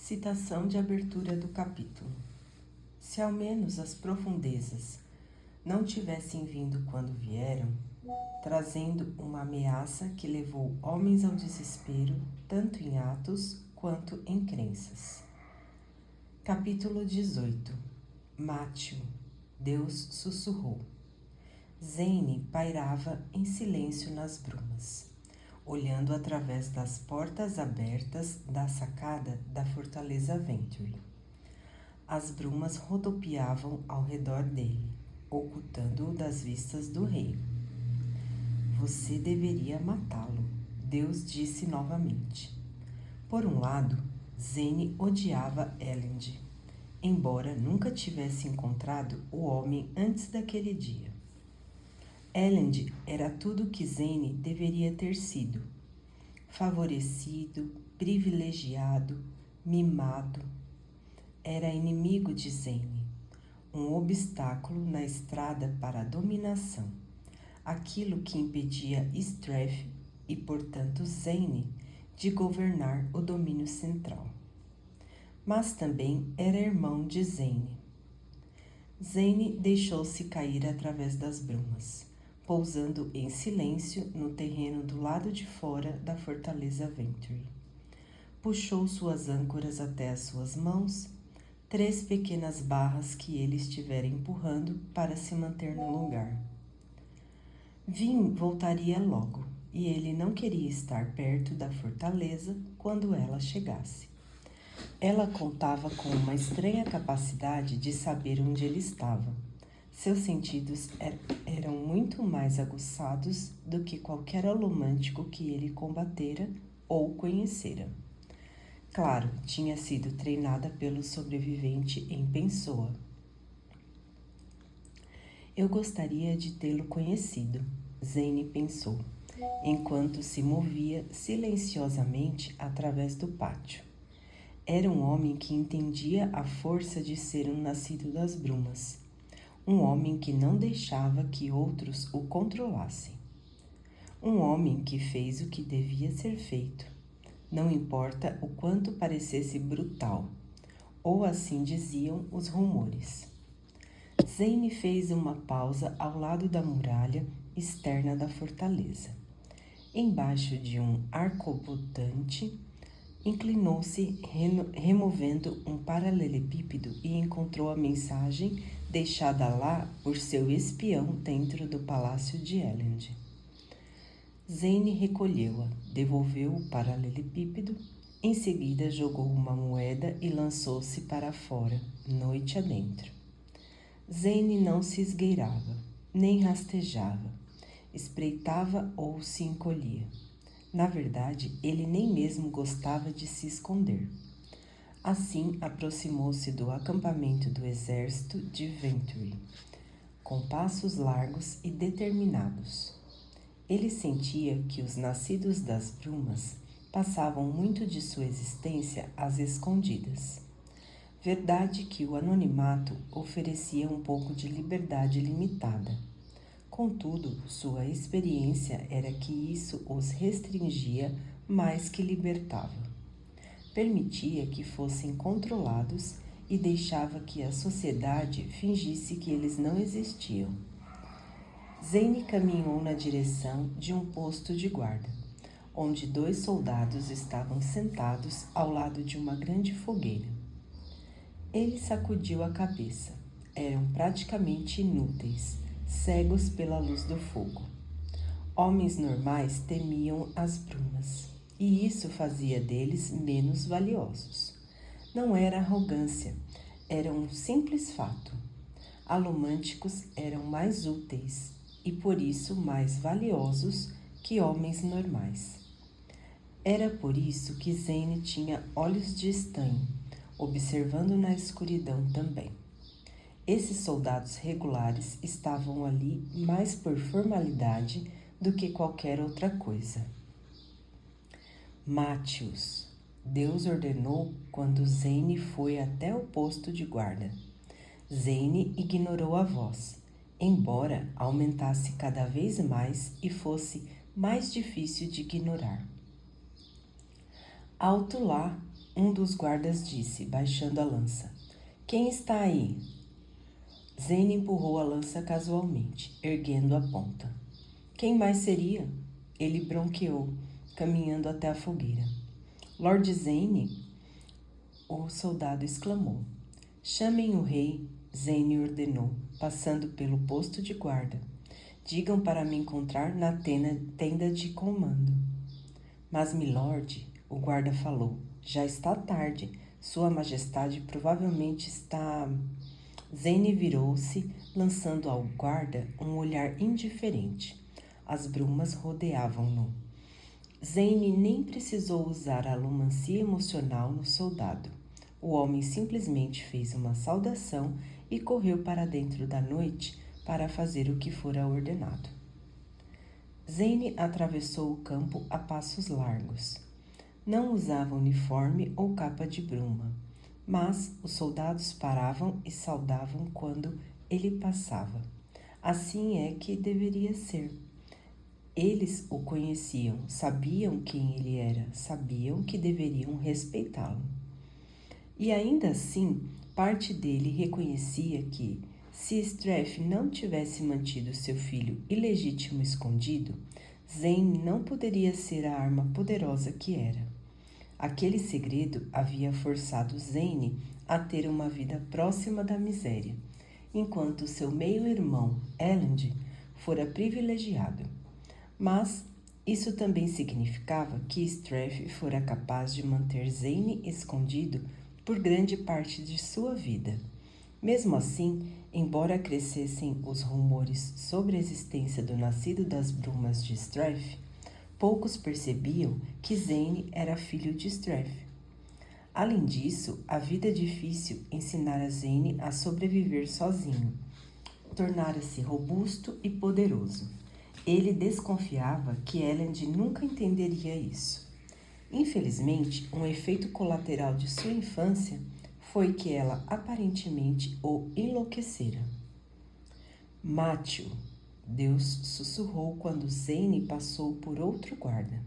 Citação de abertura do capítulo. Se ao menos as profundezas não tivessem vindo quando vieram, trazendo uma ameaça que levou homens ao desespero, tanto em atos quanto em crenças. Capítulo 18. Mátio. Deus sussurrou. Zane pairava em silêncio nas brumas, olhando através das portas abertas da sacada da fortaleza Venturi. As brumas rodopiavam ao redor dele, ocultando-o das vistas do rei. Você deveria matá-lo, Deus disse novamente. Por um lado, Zane odiava Elend, embora nunca tivesse encontrado o homem antes daquele dia. Elend era tudo o que Zane deveria ter sido. Favorecido, privilegiado, mimado. Era inimigo de Zane, um obstáculo na estrada para a dominação, aquilo que impedia Strath e, portanto, Zane de governar o domínio central. Mas também era irmão de Zane. Zane deixou-se cair através das brumas, pousando em silêncio no terreno do lado de fora da fortaleza Venturi. Puxou suas âncoras até as suas mãos, 3 pequenas barras que ele estivera empurrando para se manter no lugar. Vin voltaria logo, e ele não queria estar perto da fortaleza quando ela chegasse. Ela contava com uma estranha capacidade de saber onde ele estava. Seus sentidos eram muito mais aguçados do que qualquer holomântico que ele combatera ou conhecera. Claro, tinha sido treinada pelo sobrevivente em Pensoa. Eu gostaria de tê-lo conhecido, Zane pensou, enquanto se movia silenciosamente através do pátio. Era um homem que entendia a força de ser um nascido das brumas. Um homem que não deixava que outros o controlassem. Um homem que fez o que devia ser feito, não importa o quanto parecesse brutal, ou assim diziam os rumores. Zane fez uma pausa ao lado da muralha externa da fortaleza. Embaixo de um arcobotante, inclinou-se, removendo um paralelepípedo e encontrou a mensagem deixada lá por seu espião dentro do palácio de Elend. Zane recolheu-a, devolveu o paralelepípedo, em seguida jogou uma moeda e lançou-se para fora, noite adentro. Zane não se esgueirava, nem rastejava, espreitava ou se encolhia. Na verdade, ele nem mesmo gostava de se esconder. Assim, aproximou-se do acampamento do exército de Venturi, com passos largos e determinados. Ele sentia que os nascidos das brumas passavam muito de sua existência às escondidas. Verdade que o anonimato oferecia um pouco de liberdade limitada. Contudo, sua experiência era que isso os restringia mais que libertava. Permitia que fossem controlados e deixava que a sociedade fingisse que eles não existiam. Zane caminhou na direção de um posto de guarda, onde 2 soldados estavam sentados ao lado de uma grande fogueira. Ele sacudiu a cabeça. Eram praticamente inúteis, cegos pela luz do fogo. Homens normais temiam as brumas, e isso fazia deles menos valiosos. Não era arrogância, era um simples fato. Alomânticos eram mais úteis e por isso mais valiosos que homens normais. Era por isso que Zane tinha olhos de estanho, observando na escuridão também. Esses soldados regulares estavam ali mais por formalidade do que qualquer outra coisa. Mate-os, Deus ordenou quando Zane foi até o posto de guarda. Zane ignorou a voz, embora aumentasse cada vez mais e fosse mais difícil de ignorar. Alto lá, um dos guardas disse, baixando a lança. Quem está aí? Zane empurrou a lança casualmente, erguendo a ponta. Quem mais seria? Ele bronqueou, caminhando até a fogueira. Lord Zane? O soldado exclamou. Chamem o rei, Zane ordenou, passando pelo posto de guarda. Digam para me encontrar na tenda de comando. Mas, milord, o guarda falou, já está tarde. Sua majestade provavelmente está... Zane virou-se, lançando ao guarda um olhar indiferente. As brumas rodeavam-no. Zane nem precisou usar a alomancia emocional no soldado. O homem simplesmente fez uma saudação e correu para dentro da noite para fazer o que fora ordenado. Zane atravessou o campo a passos largos. Não usava uniforme ou capa de bruma, mas os soldados paravam e saudavam quando ele passava. Assim é que deveria ser. Eles o conheciam, sabiam quem ele era, sabiam que deveriam respeitá-lo. E ainda assim, parte dele reconhecia que, se Strath não tivesse mantido seu filho ilegítimo escondido, Zane não poderia ser a arma poderosa que era. Aquele segredo havia forçado Zane a ter uma vida próxima da miséria, enquanto seu meio-irmão, Elend, fora privilegiado. Mas isso também significava que Strath fora capaz de manter Zane escondido por grande parte de sua vida. Mesmo assim, embora crescessem os rumores sobre a existência do nascido das brumas de Strath, poucos percebiam que Zane era filho de Strath. Além disso, a vida difícil ensinara Zane a sobreviver sozinho. Tornara-se robusto e poderoso. Ele desconfiava que Elend nunca entenderia isso. Infelizmente, um efeito colateral de sua infância foi que ela aparentemente o enlouquecera. Mate-o, Deus sussurrou quando Zane passou por outro guarda.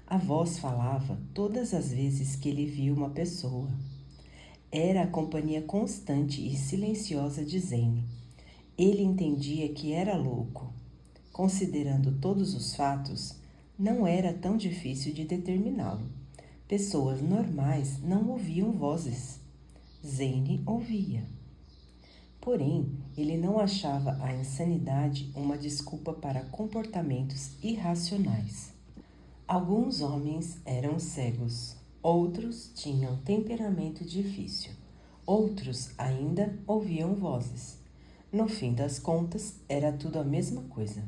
A voz falava todas as vezes que ele viu uma pessoa. Era a companhia constante e silenciosa de Zane. Ele entendia que era louco. Considerando todos os fatos, não era tão difícil de determiná-lo. Pessoas normais não ouviam vozes. Zane ouvia. Porém, ele não achava a insanidade uma desculpa para comportamentos irracionais. Alguns homens eram cegos, outros tinham temperamento difícil, outros ainda ouviam vozes. No fim das contas, era tudo a mesma coisa.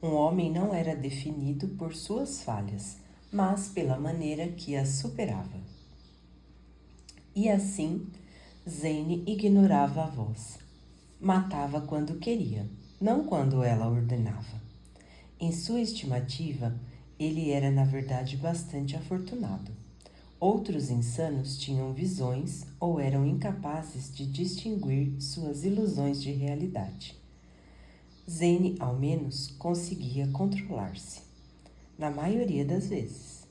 Um homem não era definido por suas falhas, mas pela maneira que as superava. E assim, Zane ignorava a voz. Matava quando queria, não quando ela ordenava. Em sua estimativa, ele era na verdade bastante afortunado. Outros insanos tinham visões ou eram incapazes de distinguir suas ilusões de realidade. Zane, ao menos, conseguia controlar-se, na maioria das vezes.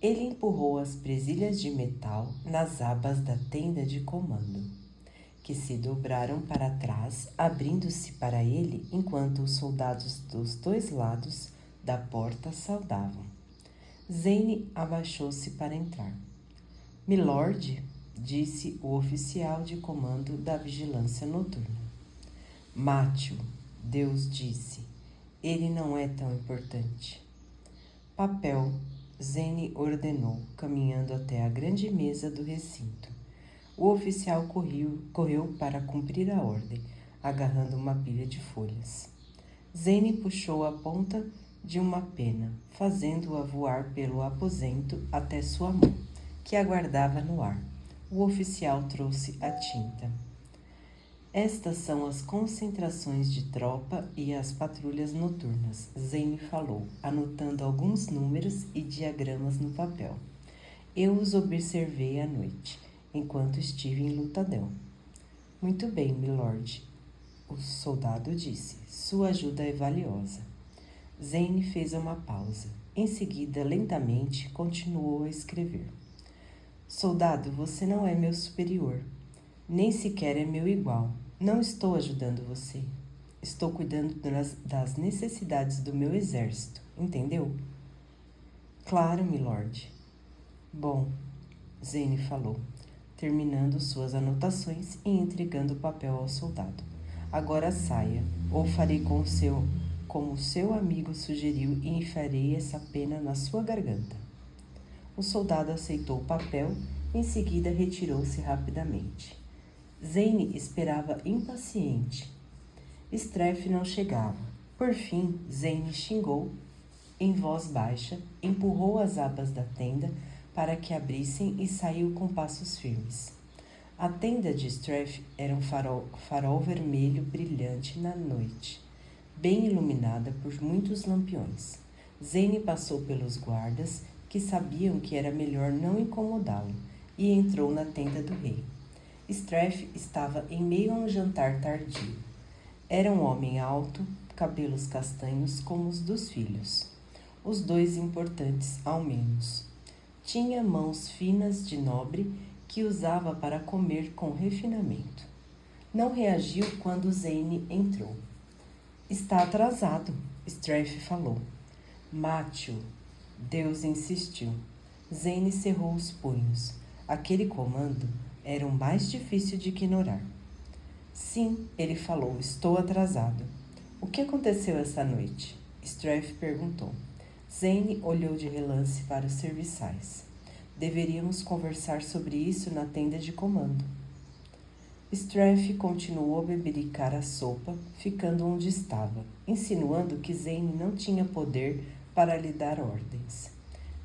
Ele empurrou as presilhas de metal nas abas da tenda de comando, que se dobraram para trás, abrindo-se para ele enquanto os soldados dos dois lados da porta saudavam. Zane abaixou-se para entrar. Milord, disse o oficial de comando da vigilância noturna. Mate-o, Deus disse. Ele não é tão importante. Papel, Zane ordenou, caminhando até a grande mesa do recinto. O oficial correu para cumprir a ordem, agarrando uma pilha de folhas. Zane puxou a ponta de uma pena, fazendo-a voar pelo aposento até sua mão, que aguardava no ar. O oficial trouxe a tinta. Estas são as concentrações de tropa e as patrulhas noturnas, Zane falou, anotando alguns números e diagramas no papel. Eu os observei à noite, enquanto estive em Lutadel. Muito bem, milord, o soldado disse. Sua ajuda é valiosa. Zane fez uma pausa. Em seguida, lentamente, continuou a escrever. Soldado, você não é meu superior, nem sequer é meu igual. Não estou ajudando você. Estou cuidando das necessidades do meu exército, entendeu? Claro, milord. Bom, Zane falou, terminando suas anotações e entregando o papel ao soldado. Agora saia, ou farei como seu amigo sugeriu e enfiarei essa pena na sua garganta. O soldado aceitou o papel e em seguida retirou-se rapidamente. Zane esperava impaciente. Streff não chegava. Por fim, Zane xingou em voz baixa, empurrou as abas da tenda para que abrissem e saiu com passos firmes. A tenda de Streff era um farol vermelho brilhante na noite, bem iluminada por muitos lampiões. Zane passou pelos guardas, que sabiam que era melhor não incomodá-lo, e entrou na tenda do rei. Streff estava em meio a um jantar tardio. Era um homem alto, cabelos castanhos como os dos filhos. Os dois importantes, ao menos. Tinha mãos finas de nobre que usava para comer com refinamento. Não reagiu quando Zane entrou. Está atrasado, Streff falou. Mate-o. Deus insistiu. Zane cerrou os punhos. Aquele comando era o mais difícil de ignorar. Sim, ele falou, estou atrasado. O que aconteceu essa noite? Streff perguntou. Zane olhou de relance para os serviçais. Deveríamos conversar sobre isso na tenda de comando. Streff continuou a bebericar a sopa, ficando onde estava, insinuando que Zane não tinha poder para lhe dar ordens.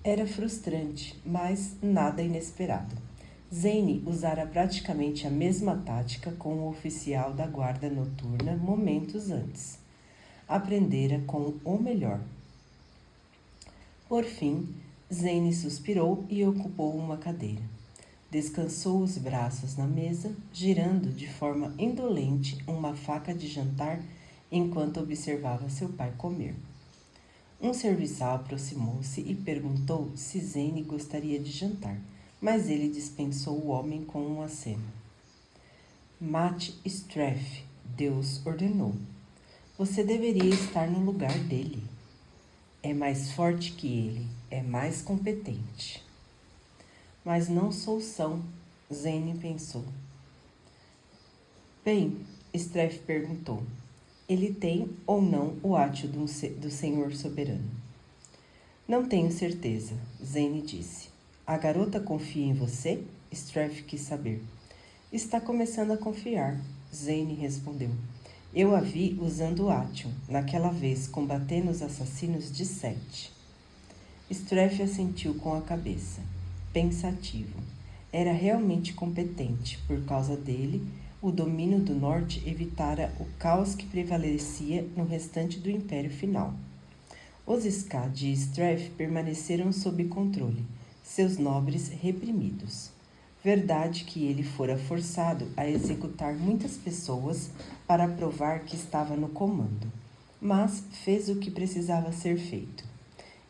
Era frustrante, mas nada inesperado. Zane usara praticamente a mesma tática com o oficial da guarda noturna momentos antes. Aprendera com o melhor. Por fim, Zane suspirou e ocupou uma cadeira. Descansou os braços na mesa, girando de forma indolente uma faca de jantar enquanto observava seu pai comer. Um serviçal aproximou-se e perguntou se Zane gostaria de jantar, mas ele dispensou o homem com um aceno. Mate Streff, Deus ordenou. Você deveria estar no lugar dele. É mais forte que ele, é mais competente. Mas não sou são, Zane pensou. Bem, Streff perguntou. Ele tem ou não o átio do Senhor Soberano? Não tenho certeza, Zane disse. A garota confia em você? Streff quis saber. Está começando a confiar, Zane respondeu. Eu a vi usando o átio, naquela vez combatendo os assassinos de Sete. Streff assentiu com a cabeça, pensativo. Era realmente competente, por causa dele, o domínio do norte evitara o caos que prevalecia no restante do Império Final. Os Ska de Streff permaneceram sob controle, seus nobres reprimidos. Verdade que ele fora forçado a executar muitas pessoas para provar que estava no comando, mas fez o que precisava ser feito.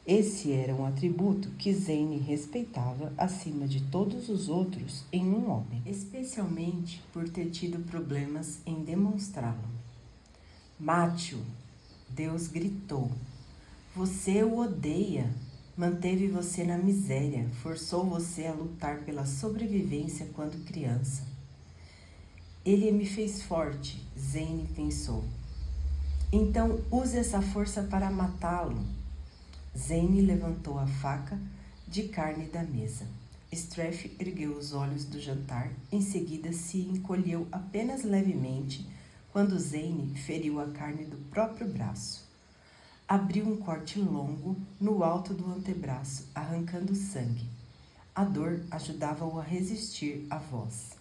Esse era um atributo que Zane respeitava acima de todos os outros em um homem, especialmente por ter tido problemas em demonstrá-lo. Mate-o! Deus gritou. Você o odeia. Manteve você na miséria, forçou você a lutar pela sobrevivência quando criança. Ele me fez forte, Zane pensou. Então use essa força para matá-lo. Zane levantou a faca de carne da mesa. Streff ergueu os olhos do jantar, em seguida se encolheu apenas levemente quando Zane feriu a carne do próprio braço. Abriu um corte longo no alto do antebraço, arrancando sangue. A dor ajudava-o a resistir à voz.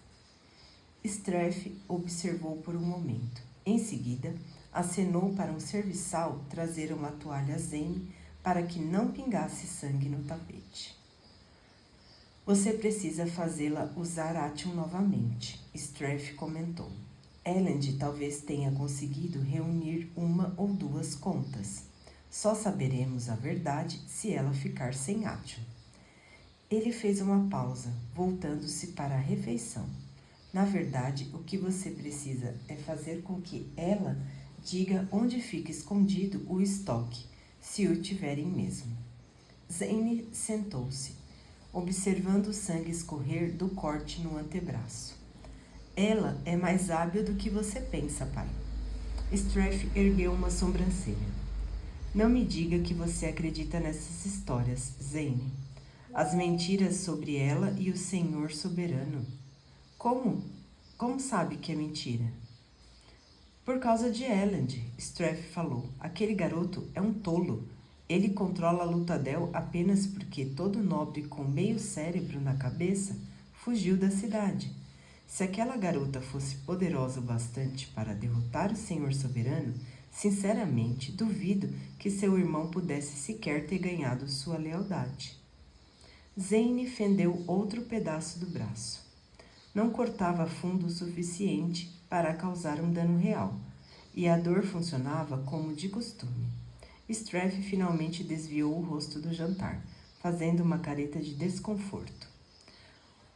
Streff observou por um momento. Em seguida, acenou para um serviçal trazer uma toalha a Zane para que não pingasse sangue no tapete. Você precisa fazê-la usar Atium novamente, Streff comentou. Elend talvez tenha conseguido reunir uma ou duas contas. Só saberemos a verdade se ela ficar sem Atium. Ele fez uma pausa, voltando-se para a refeição. Na verdade, o que você precisa é fazer com que ela diga onde fica escondido o estoque, se o tiverem mesmo. Zane sentou-se, observando o sangue escorrer do corte no antebraço. Ela é mais hábil do que você pensa, pai. Straff ergueu uma sobrancelha. Não me diga que você acredita nessas histórias, Zane. As mentiras sobre ela e o Senhor soberano. Como? Como sabe que é mentira? Por causa de Elend, Straff falou. Aquele garoto é um tolo. Ele controla a Lutadel apenas porque todo nobre com meio cérebro na cabeça fugiu da cidade. Se aquela garota fosse poderosa o bastante para derrotar o Senhor Soberano, sinceramente duvido que seu irmão pudesse sequer ter ganhado sua lealdade. Zane fendeu outro pedaço do braço. Não cortava fundo o suficiente para causar um dano real, e a dor funcionava como de costume. Straff finalmente desviou o rosto do jantar, fazendo uma careta de desconforto.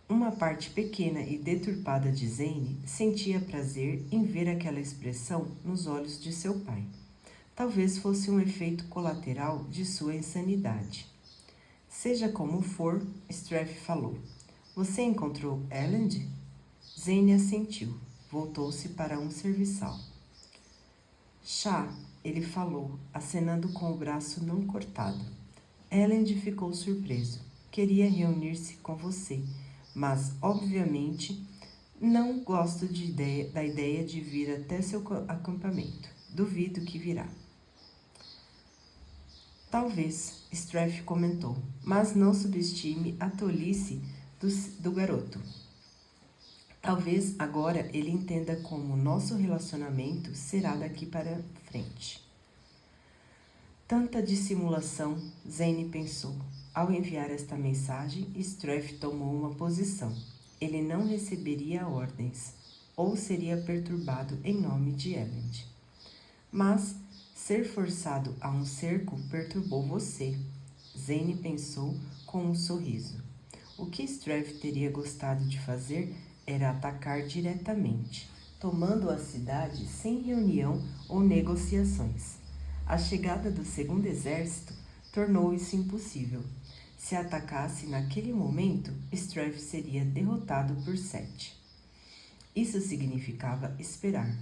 Uma parte pequena e deturpada de Zane sentia prazer em ver aquela expressão nos olhos de seu pai. Talvez fosse um efeito colateral de sua insanidade. Seja como for, Straff falou. Você encontrou Elend? Zane assentiu. Voltou-se para um serviçal. Chá, ele falou, acenando com o braço não cortado. Elend ficou surpreso. Queria reunir-se com você, mas, obviamente, não gosto da ideia de vir até seu acampamento. Duvido que virá. Talvez, Straff comentou, mas não subestime a tolice do garoto. Talvez agora ele entenda como nosso relacionamento será daqui para frente. Tanta dissimulação, Zane pensou. Ao enviar esta mensagem, Straff tomou uma posição. Ele não receberia ordens, ou seria perturbado em nome de Elend. Mas ser forçado a um cerco perturbou você, Zane pensou com um sorriso. O que Straff teria gostado de fazer era atacar diretamente, tomando a cidade sem reunião ou negociações. A chegada do segundo exército tornou isso impossível. Se atacasse naquele momento, Straff seria derrotado por Seth. Isso significava esperar.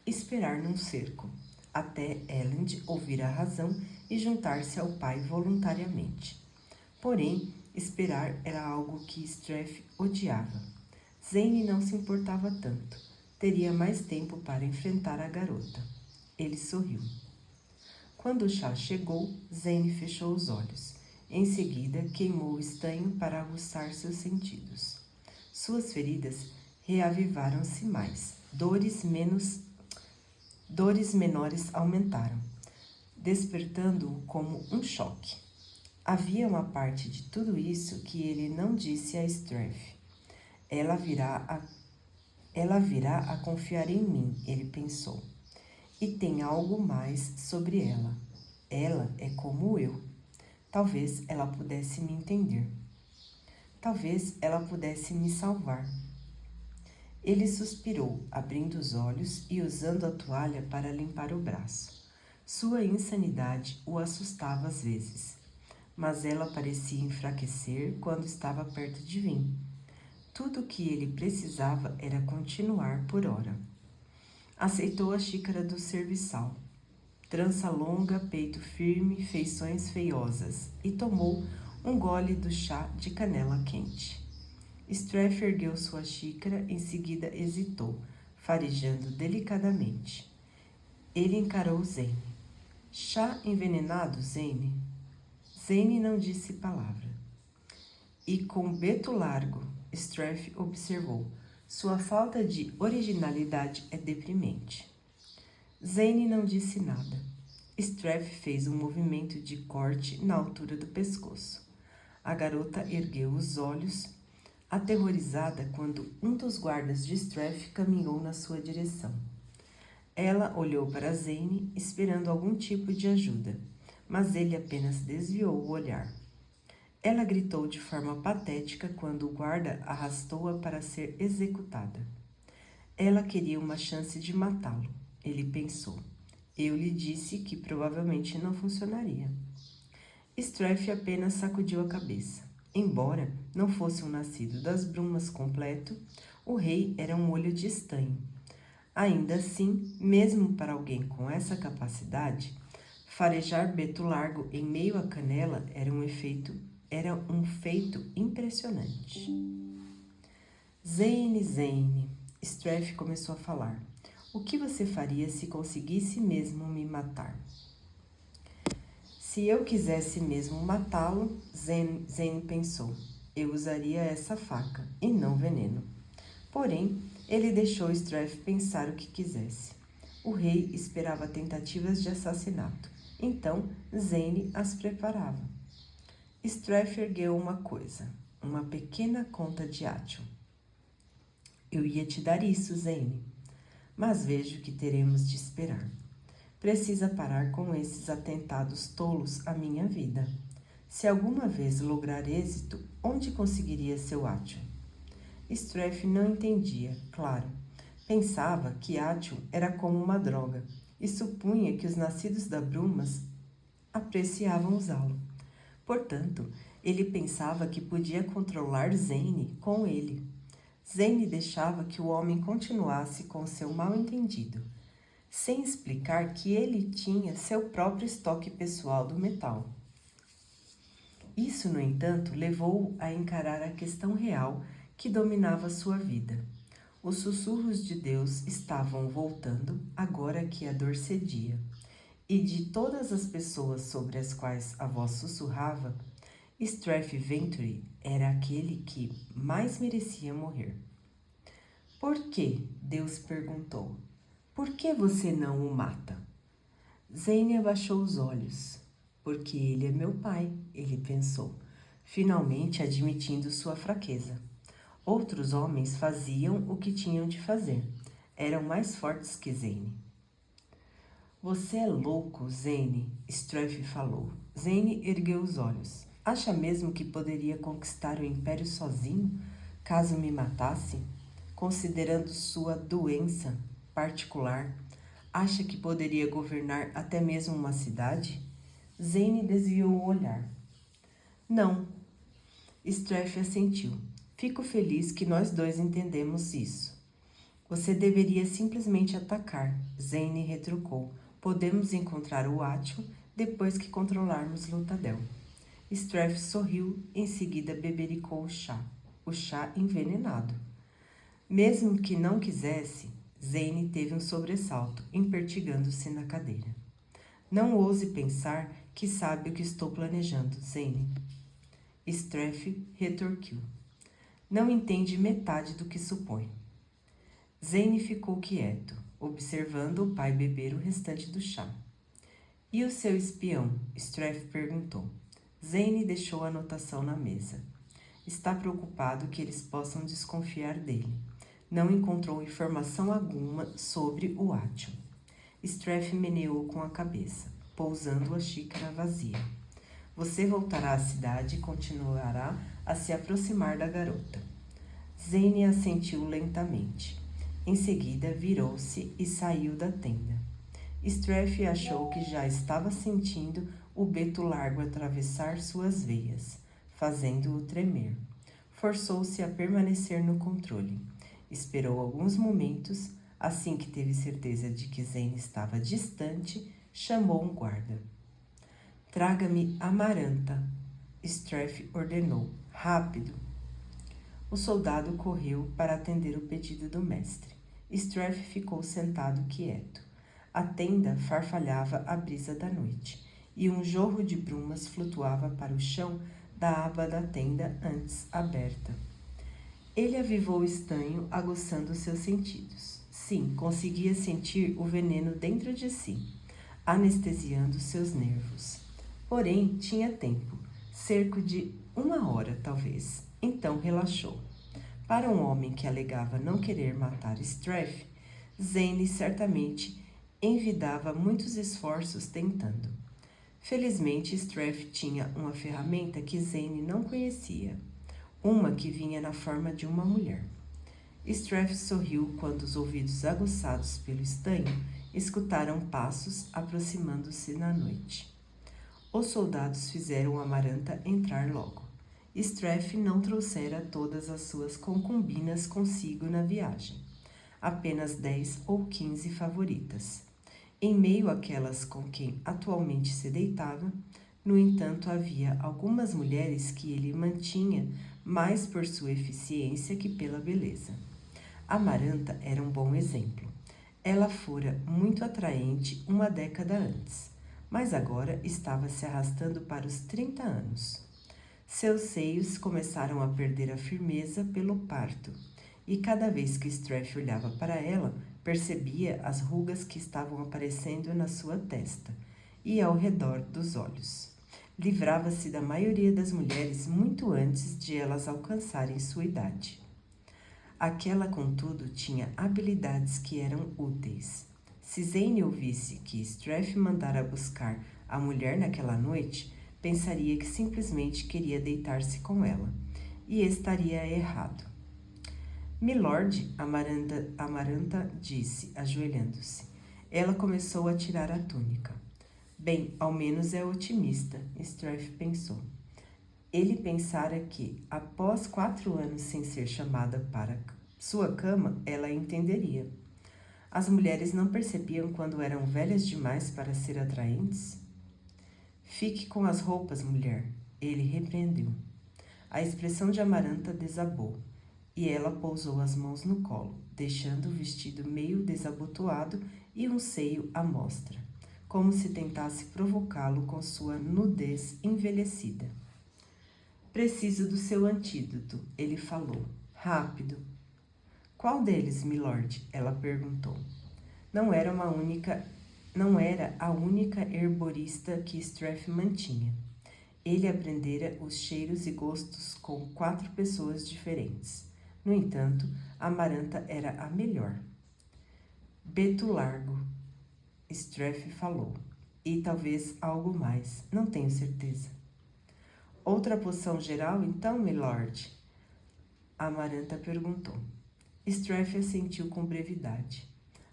Esperar num cerco, até Elend ouvir a razão e juntar-se ao pai voluntariamente. Porém, esperar era algo que Straff odiava. Zane não se importava tanto. Teria mais tempo para enfrentar a garota. Ele sorriu. Quando o chá chegou, Zane fechou os olhos. Em seguida, queimou o estanho para aguçar seus sentidos. Suas feridas reavivaram-se mais. Dores menores aumentaram, despertando-o como um choque. Havia uma parte de tudo isso que ele não disse a Straff. Ela virá a confiar em mim, ele pensou. E tem algo mais sobre ela. Ela é como eu. Talvez ela pudesse me entender. Talvez ela pudesse me salvar. Ele suspirou, abrindo os olhos e usando a toalha para limpar o braço. Sua insanidade o assustava às vezes, mas ela parecia enfraquecer quando estava perto de mim. Tudo o que ele precisava era continuar por hora. Aceitou a xícara do serviçal. Trança longa, peito firme, feições feiosas, e tomou um gole do chá de canela quente. Straff ergueu sua xícara, em seguida hesitou, farejando delicadamente. Ele encarou Zane. Chá envenenado, Zane? Zane não disse palavra. E com beto largo, Straff observou. Sua falta de originalidade é deprimente. Zane não disse nada. Straff fez um movimento de corte na altura do pescoço. A garota ergueu os olhos, aterrorizada quando um dos guardas de Straff caminhou na sua direção. Ela olhou para Zane, esperando algum tipo de ajuda, mas ele apenas desviou o olhar. Ela gritou de forma patética quando o guarda arrastou-a para ser executada. Ela queria uma chance de matá-lo, ele pensou. Eu lhe disse que provavelmente não funcionaria. Straff apenas sacudiu a cabeça. Embora não fosse um nascido das brumas completo, o rei era um olho de estanho. Ainda assim, mesmo para alguém com essa capacidade, farejar beto largo em meio à canela era um feito impressionante. Zane, Straff começou a falar. O que você faria se conseguisse mesmo me matar? Se eu quisesse mesmo matá-lo, Zane pensou, eu usaria essa faca e não veneno. Porém, ele deixou Straff pensar o que quisesse. O rei esperava tentativas de assassinato, então Zane as preparava. Straff ergueu uma pequena conta de Ation. Eu ia te dar isso, Zane, mas vejo que teremos de esperar. Precisa parar com esses atentados tolos à minha vida. Se alguma vez lograr êxito, onde conseguiria seu Ation? Straff não entendia, claro. Pensava que Ation era como uma droga e supunha que os nascidos da Brumas apreciavam usá-lo. Portanto, ele pensava que podia controlar Zane com ele. Zane deixava que o homem continuasse com seu mal-entendido, sem explicar que ele tinha seu próprio estoque pessoal do metal. Isso, no entanto, levou-o a encarar a questão real que dominava sua vida. Os sussurros de Deus estavam voltando agora que a dor cedia, e de todas as pessoas sobre as quais a voz sussurrava, Straff Venturi era aquele que mais merecia morrer. Por que? Deus perguntou. Por que você não o mata? Zane abaixou os olhos. Porque ele é meu pai, ele pensou, finalmente admitindo sua fraqueza. Outros homens faziam o que tinham de fazer. Eram mais fortes que Zane. Você é louco, Zane, Straff falou. Zane ergueu os olhos. Acha mesmo que poderia conquistar o império sozinho, caso me matasse? Considerando sua doença particular, acha que poderia governar até mesmo uma cidade? Zane desviou o olhar. Não. Straff assentiu. Fico feliz que nós dois entendemos isso. Você deveria simplesmente atacar, Zane retrucou. Podemos encontrar o Ation depois que controlarmos Luthadel. Straff sorriu, em seguida bebericou o chá envenenado. Mesmo que não quisesse, Zane teve um sobressalto, empertigando-se na cadeira. Não ouse pensar que sabe o que estou planejando, Zane. Straff retorquiu. Não entende metade do que supõe. Zane ficou quieto, observando o pai beber o restante do chá. E o seu espião? Straff perguntou. Zane deixou a anotação na mesa. Está preocupado que eles possam desconfiar dele. Não encontrou informação alguma sobre o Ation. Straff meneou com a cabeça, pousando a xícara vazia. Você voltará à cidade e continuará a se aproximar da garota. Zane assentiu lentamente. Em seguida, virou-se e saiu da tenda. Straff achou que já estava sentindo o beto largo atravessar suas veias, fazendo-o tremer. Forçou-se a permanecer no controle. Esperou alguns momentos, assim que teve certeza de que Zane estava distante, chamou um guarda. Traga-me Amaranta, Straff ordenou. Rápido! O soldado correu para atender o pedido do mestre. Straff ficou sentado quieto. A tenda farfalhava à brisa da noite, e um jorro de brumas flutuava para o chão da aba da tenda antes aberta. Ele avivou o estanho, aguçando seus sentidos. Sim, conseguia sentir o veneno dentro de si, anestesiando seus nervos. Porém, tinha tempo, cerca de 1 hora, talvez. Então relaxou. Para um homem que alegava não querer matar Straff, Zane certamente envidava muitos esforços tentando. Felizmente, Straff tinha uma ferramenta que Zane não conhecia, uma que vinha na forma de uma mulher. Straff sorriu quando os ouvidos aguçados pelo estanho escutaram passos aproximando-se na noite. Os soldados fizeram Amaranta entrar logo. Straff não trouxera todas as suas concubinas consigo na viagem, apenas 10 ou 15 favoritas. Em meio àquelas com quem atualmente se deitava, no entanto, havia algumas mulheres que ele mantinha mais por sua eficiência que pela beleza. Amaranta era um bom exemplo. Ela fora muito atraente uma década antes, mas agora estava se arrastando para os 30 anos. Seus seios começaram a perder a firmeza pelo parto, e cada vez que Straff olhava para ela, percebia as rugas que estavam aparecendo na sua testa e ao redor dos olhos. Livrava-se da maioria das mulheres muito antes de elas alcançarem sua idade. Aquela, contudo, tinha habilidades que eram úteis. Se Zane ouvisse que Straff mandara buscar a mulher naquela noite, pensaria que simplesmente queria deitar-se com ela, e estaria errado. Milord, Amaranta disse, ajoelhando-se. Ela começou a tirar a túnica. Bem, ao menos é otimista, Straff pensou. Ele pensara que, após 4 anos sem ser chamada para sua cama, ela entenderia. As mulheres não percebiam quando eram velhas demais para ser atraentes? Fique com as roupas, mulher, ele repreendeu. A expressão de Amaranta desabou, e ela pousou as mãos no colo, deixando o vestido meio desabotoado e um seio à mostra, como se tentasse provocá-lo com sua nudez envelhecida. Preciso do seu antídoto, ele falou. Rápido. Qual deles, milord? Ela perguntou. Não era a única herborista que Straff mantinha. Ele aprendera os cheiros e gostos com 4 pessoas diferentes. No entanto, Amaranta era a melhor. Betulargo, Straff falou. E talvez algo mais, não tenho certeza. Outra poção geral, então, milord? Amaranta perguntou. Straff assentiu com brevidade.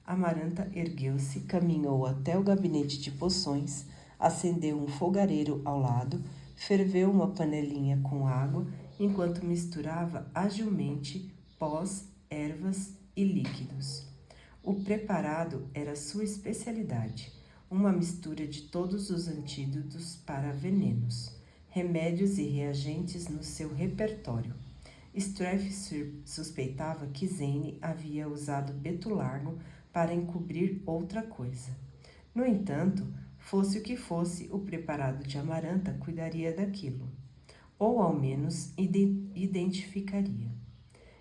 Amaranta ergueu-se, caminhou até o gabinete de poções, acendeu um fogareiro ao lado, ferveu uma panelinha com água, enquanto misturava agilmente pós, ervas e líquidos. O preparado era sua especialidade, uma mistura de todos os antídotos para venenos, remédios e reagentes no seu repertório. Straff suspeitava que Zane havia usado betulargo para encobrir outra coisa. No entanto, fosse o que fosse, o preparado de Amaranta cuidaria daquilo, ou ao menos identificaria.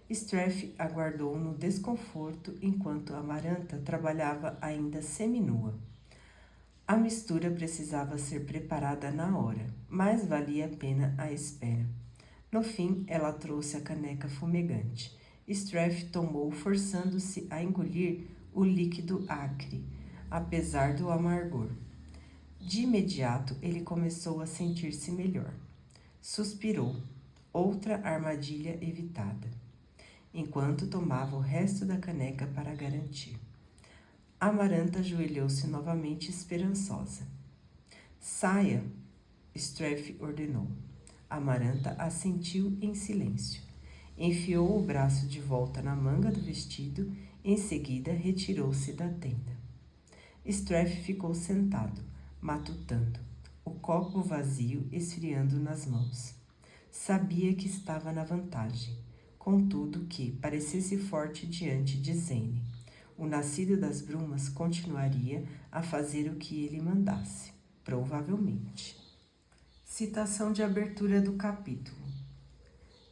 Straff aguardou no desconforto enquanto Amaranta trabalhava ainda seminua. A mistura precisava ser preparada na hora, mas valia a pena a espera. No fim, ela trouxe a caneca fumegante. Straff tomou, forçando-se a engolir o líquido acre, apesar do amargor. De imediato, ele começou a sentir-se melhor. Suspirou. Outra armadilha evitada. Enquanto tomava o resto da caneca para garantir. Amaranta ajoelhou-se novamente esperançosa. Saia, Straff ordenou. Amaranta assentiu em silêncio. Enfiou o braço de volta na manga do vestido, em seguida retirou-se da tenda. Straff ficou sentado, matutando, o copo vazio esfriando nas mãos. Sabia que estava na vantagem, contudo que parecesse forte diante de Zane. O nascido das brumas continuaria a fazer o que ele mandasse, provavelmente. Citação de abertura do capítulo.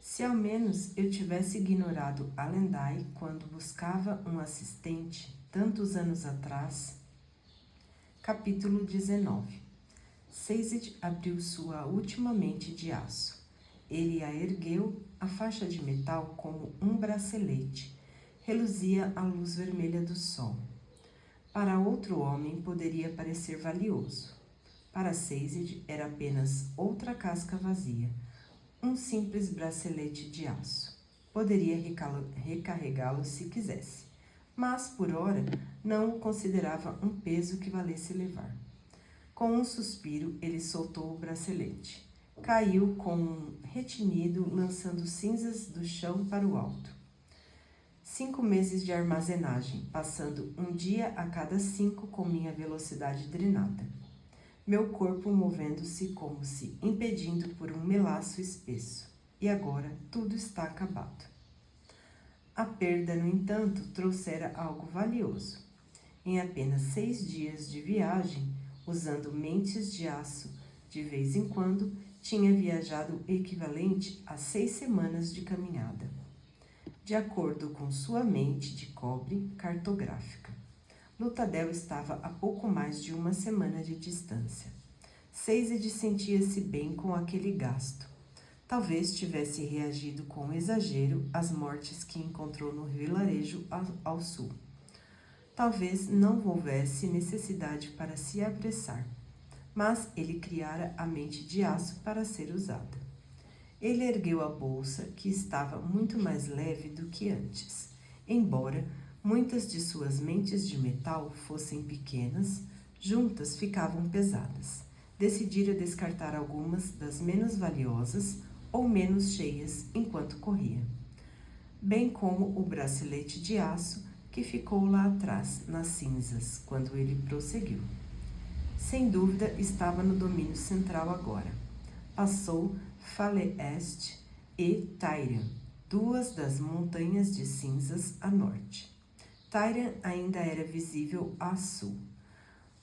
Se ao menos eu tivesse ignorado Alendai quando buscava um assistente, tantos anos atrás. Capítulo 19. Sazed abriu sua última mente de aço. Ele a ergueu, a faixa de metal como um bracelete. Reluzia à luz vermelha do sol. Para outro homem poderia parecer valioso. Para Sazed era apenas outra casca vazia, um simples bracelete de aço. Poderia recarregá-lo se quisesse, mas por ora não o considerava um peso que valesse levar. Com um suspiro, ele soltou o bracelete. Caiu com um retinido, lançando cinzas do chão para o alto. 5 meses de armazenagem, passando um dia a cada 5 com minha velocidade drenada. Meu corpo movendo-se como se impedindo por um melaço espesso. E agora tudo está acabado. A perda, no entanto, trouxera algo valioso. Em apenas 6 dias de viagem, usando mentes de aço de vez em quando, tinha viajado o equivalente a 6 semanas de caminhada, de acordo com sua mente de cobre cartográfica. Lutadel estava a pouco mais de 1 semana de distância. Sazed sentia-se bem com aquele gasto. Talvez tivesse reagido com exagero às mortes que encontrou no vilarejo ao sul. Talvez não houvesse necessidade para se apressar, mas ele criara a mente de aço para ser usada. Ele ergueu a bolsa, que estava muito mais leve do que antes. Embora muitas de suas mentes de metal fossem pequenas, juntas ficavam pesadas. Decidira descartar algumas das menos valiosas ou menos cheias enquanto corria, bem como o bracelete de aço que ficou lá atrás, nas cinzas, quando ele prosseguiu. Sem dúvida, estava no domínio central agora. Passou Falaest e Tyrian, 2 das montanhas de cinzas a norte. Tyrian ainda era visível a sul.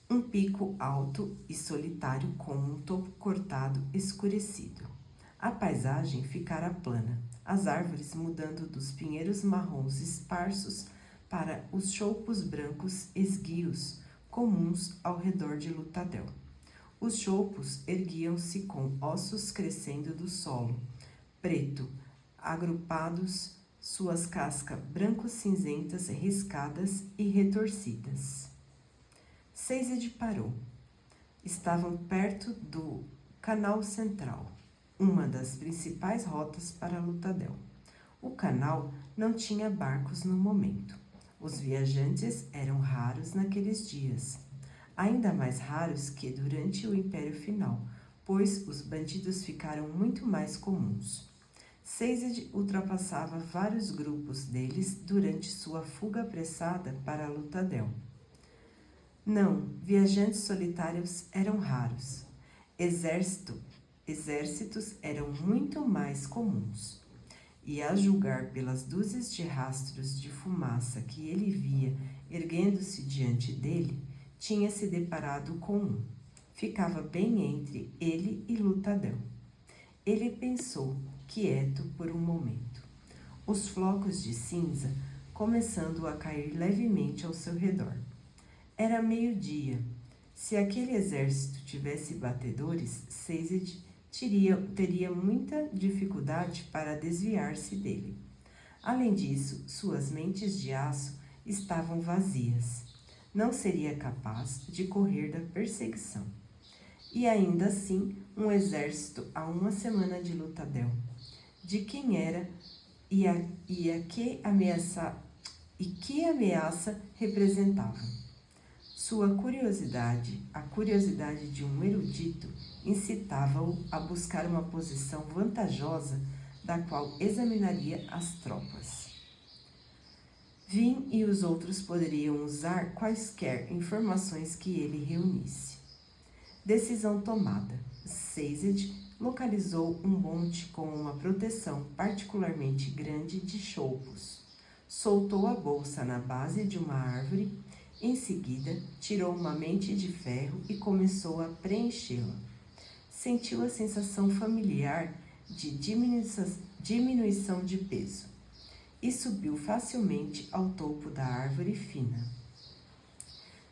Um pico alto e solitário com um topo cortado escurecido. A paisagem ficara plana, as árvores mudando dos pinheiros marrons esparsos para os choupos brancos esguios comuns ao redor de Lutadel. Os choupos erguiam-se com ossos crescendo do solo, preto, agrupados, suas cascas branco-cinzentas riscadas e retorcidas. Sazed parou. Estavam perto do Canal Central, uma das principais rotas para Lutadel. O canal não tinha barcos no momento. Os viajantes eram raros naqueles dias, ainda mais raros que durante o Império Final, pois os bandidos ficaram muito mais comuns. Sazed ultrapassava vários grupos deles durante sua fuga apressada para Lutadel. Não, viajantes solitários eram raros. Exércitos eram muito mais comuns. E a julgar pelas dúzias de rastros de fumaça que ele via erguendo-se diante dele, tinha se deparado com um. Ficava bem entre ele e Lutadel. Ele pensou, quieto por um momento. Os flocos de cinza começando a cair levemente ao seu redor. Era meio-dia. Se aquele exército tivesse batedores, Sazed teria muita dificuldade para desviar-se dele. Além disso, suas mentes de aço estavam vazias. Não seria capaz de correr da perseguição. E ainda assim, um exército a 1 semana de Lutadel. De quem era que ameaça representava? Sua curiosidade, a curiosidade de um erudito, incitava-o a buscar uma posição vantajosa da qual examinaria as tropas. Vin e os outros poderiam usar quaisquer informações que ele reunisse. Decisão tomada. Sazed localizou um monte com uma proteção particularmente grande de choupos. Soltou a bolsa na base de uma árvore. Em seguida, tirou uma mente de ferro e começou a preenchê-la. Sentiu a sensação familiar de diminuição de peso e subiu facilmente ao topo da árvore fina.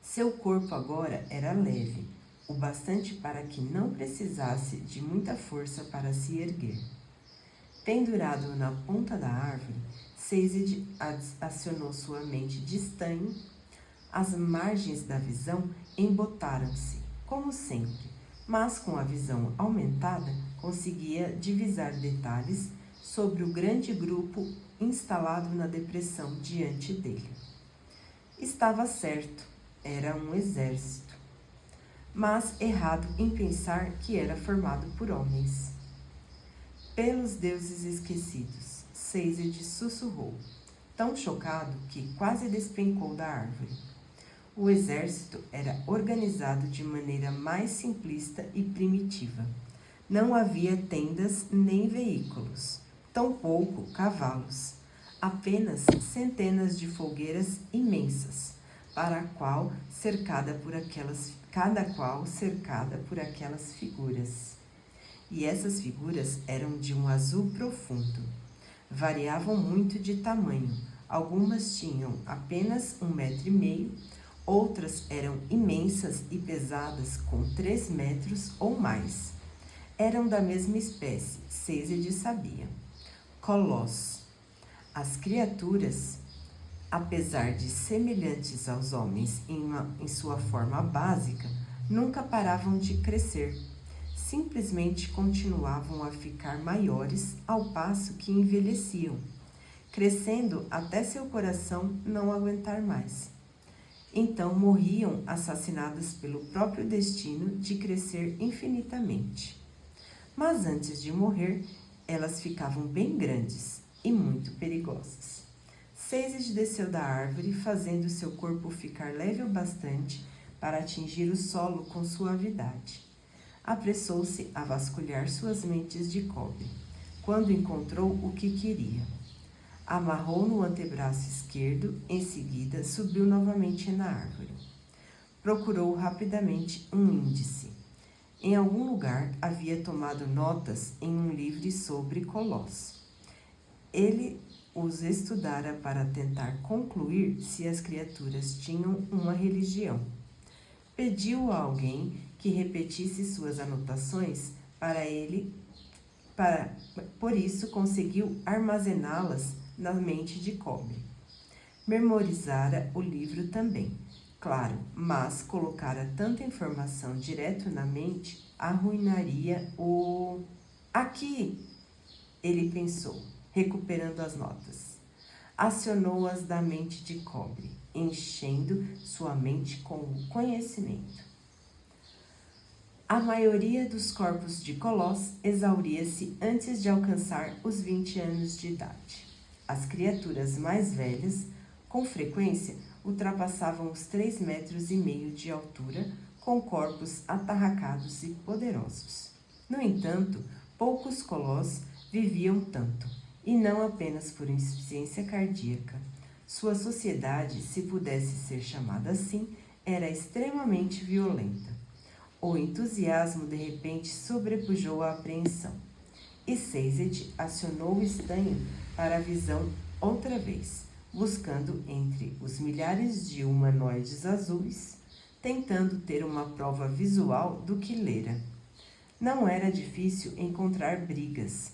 Seu corpo agora era leve, o bastante para que não precisasse de muita força para se erguer. Pendurado na ponta da árvore, Sazed acionou sua mente de estanho. As margens da visão embotaram-se, como sempre, mas com a visão aumentada conseguia divisar detalhes sobre o grande grupo instalado na depressão diante dele. Estava certo, era um exército, mas errado em pensar que era formado por homens. Pelos deuses esquecidos, Sazed sussurrou, tão chocado que quase despencou da árvore. O exército era organizado de maneira mais simplista e primitiva. Não havia tendas nem veículos, tampouco cavalos. Apenas centenas de fogueiras imensas, cada qual cercada por aquelas figuras. E essas figuras eram de um azul profundo. Variavam muito de tamanho. Algumas tinham apenas 1,5 metros, outras eram imensas e pesadas com 3 metros ou mais. Eram da mesma espécie, Sazed sabia. Colossos. As criaturas, apesar de semelhantes aos homens em sua forma básica, nunca paravam de crescer. Simplesmente continuavam a ficar maiores ao passo que envelheciam, crescendo até seu coração não aguentar mais. Então morriam assassinadas pelo próprio destino de crescer infinitamente. Mas antes de morrer, elas ficavam bem grandes e muito perigosas. Sazed desceu da árvore, fazendo seu corpo ficar leve o bastante para atingir o solo com suavidade. Apressou-se a vasculhar suas mentes de cobre, quando encontrou o que queria. Amarrou no antebraço esquerdo, em seguida subiu novamente na árvore. Procurou rapidamente um índice. Em algum lugar havia tomado notas em um livro sobre Colossos. Ele os estudara para tentar concluir se as criaturas tinham uma religião. Pediu a alguém que repetisse suas anotações para ele, por isso conseguiu armazená-las na mente de cobre. Memorizara o livro também, claro, mas colocara tanta informação direto na mente arruinaria o... Aqui, ele pensou, recuperando as notas. Acionou-as da mente de cobre, enchendo sua mente com o conhecimento. A maioria dos corpos de Colossos exauria-se antes de alcançar os 20 anos de idade. As criaturas mais velhas, com frequência, ultrapassavam os 3,5 metros de altura, com corpos atarracados e poderosos. No entanto, poucos Colossos viviam tanto, e não apenas por insuficiência cardíaca. Sua sociedade, se pudesse ser chamada assim, era extremamente violenta. O entusiasmo de repente sobrepujou a apreensão, e Sazed acionou o estanho para a visão outra vez, buscando entre os milhares de humanoides azuis, tentando ter uma prova visual do que lera. Não era difícil encontrar brigas.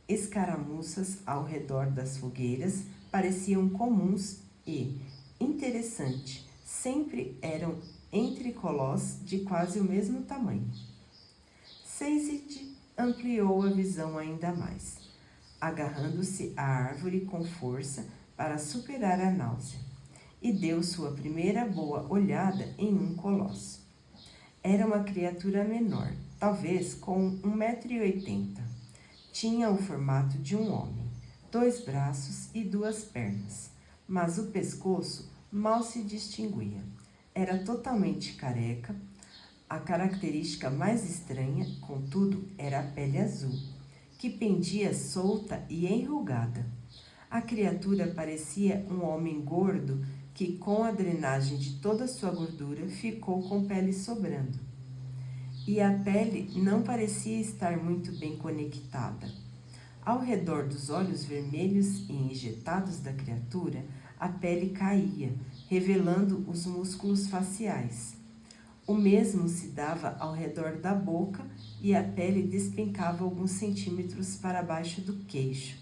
Escaramuças ao redor das fogueiras pareciam comuns e, interessante, sempre eram entre colossos de quase o mesmo tamanho. Sazed ampliou a visão ainda mais, agarrando-se à árvore com força para superar a náusea, e deu sua primeira boa olhada em um colosso. Era uma criatura menor, talvez com 1,80 m. Tinha o formato de um homem, 2 braços e 2 pernas, mas o pescoço mal se distinguia. Era totalmente careca. A característica mais estranha, contudo, era a pele azul, que pendia solta e enrugada. A criatura parecia um homem gordo que, com a drenagem de toda sua gordura, ficou com pele sobrando. E a pele não parecia estar muito bem conectada. Ao redor dos olhos vermelhos e injetados da criatura, a pele caía, revelando os músculos faciais. O mesmo se dava ao redor da boca e a pele despencava alguns centímetros para baixo do queixo,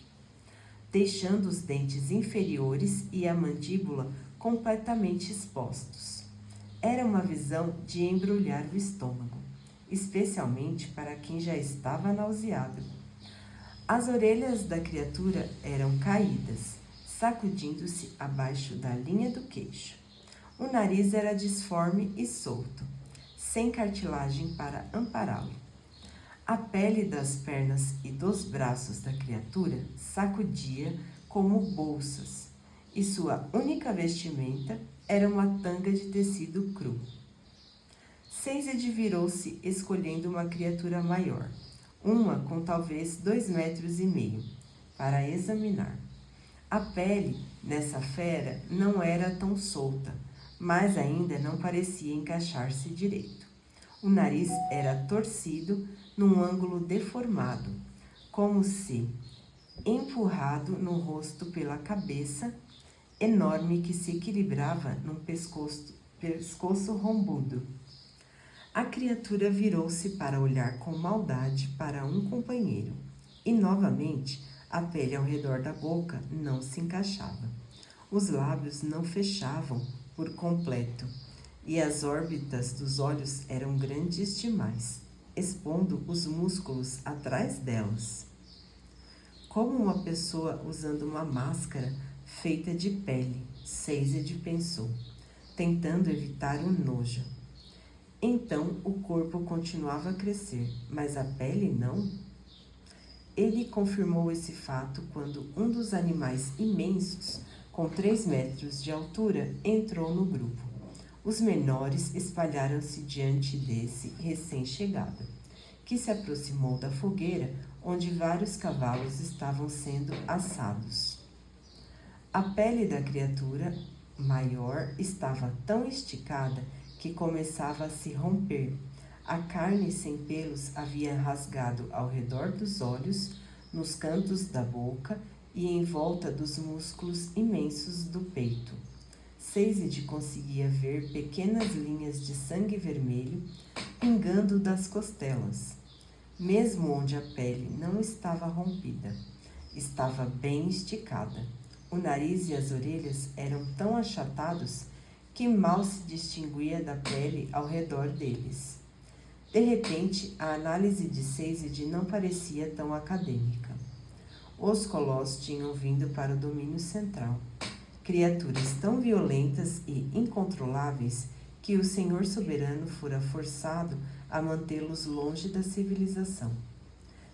deixando os dentes inferiores e a mandíbula completamente expostos. Era uma visão de embrulhar o estômago. especialmente para quem já estava nauseado. As orelhas da criatura eram caídas, sacudindo-se abaixo da linha do queixo. O nariz era disforme e solto, sem cartilagem para ampará-lo. A pele das pernas e dos braços da criatura sacudia como bolsas, e sua única vestimenta era uma tanga de tecido cru. Seized virou-se escolhendo uma criatura maior, uma com talvez 2,5 metros, para examinar. A pele nessa fera não era tão solta, mas ainda não parecia encaixar-se direito. O nariz era torcido num ângulo deformado, como se empurrado no rosto pela cabeça enorme que se equilibrava num pescoço rombudo. A criatura virou-se para olhar com maldade para um companheiro, e novamente a pele ao redor da boca não se encaixava. Os lábios não fechavam por completo, e as órbitas dos olhos eram grandes demais, expondo os músculos atrás delas. Como uma pessoa usando uma máscara feita de pele, Seized pensou, tentando evitar o nojo. Então o corpo continuava a crescer, mas a pele não? Ele confirmou esse fato quando um dos animais imensos, com 3 metros de altura, entrou no grupo. Os menores espalharam-se diante desse recém-chegado, que se aproximou da fogueira onde vários cavalos estavam sendo assados. A pele da criatura maior estava tão esticada que começava a se romper. A carne sem pelos havia rasgado ao redor dos olhos, nos cantos da boca e em volta dos músculos imensos do peito. Seized conseguia ver pequenas linhas de sangue vermelho pingando das costelas, mesmo onde a pele não estava rompida. Estava bem esticada. O nariz e as orelhas eram tão achatados que mal se distinguia da pele ao redor deles. De repente, a análise de Seized não parecia tão acadêmica. Os Colossos tinham vindo para o domínio central, criaturas tão violentas e incontroláveis que o Senhor Soberano fora forçado a mantê-los longe da civilização.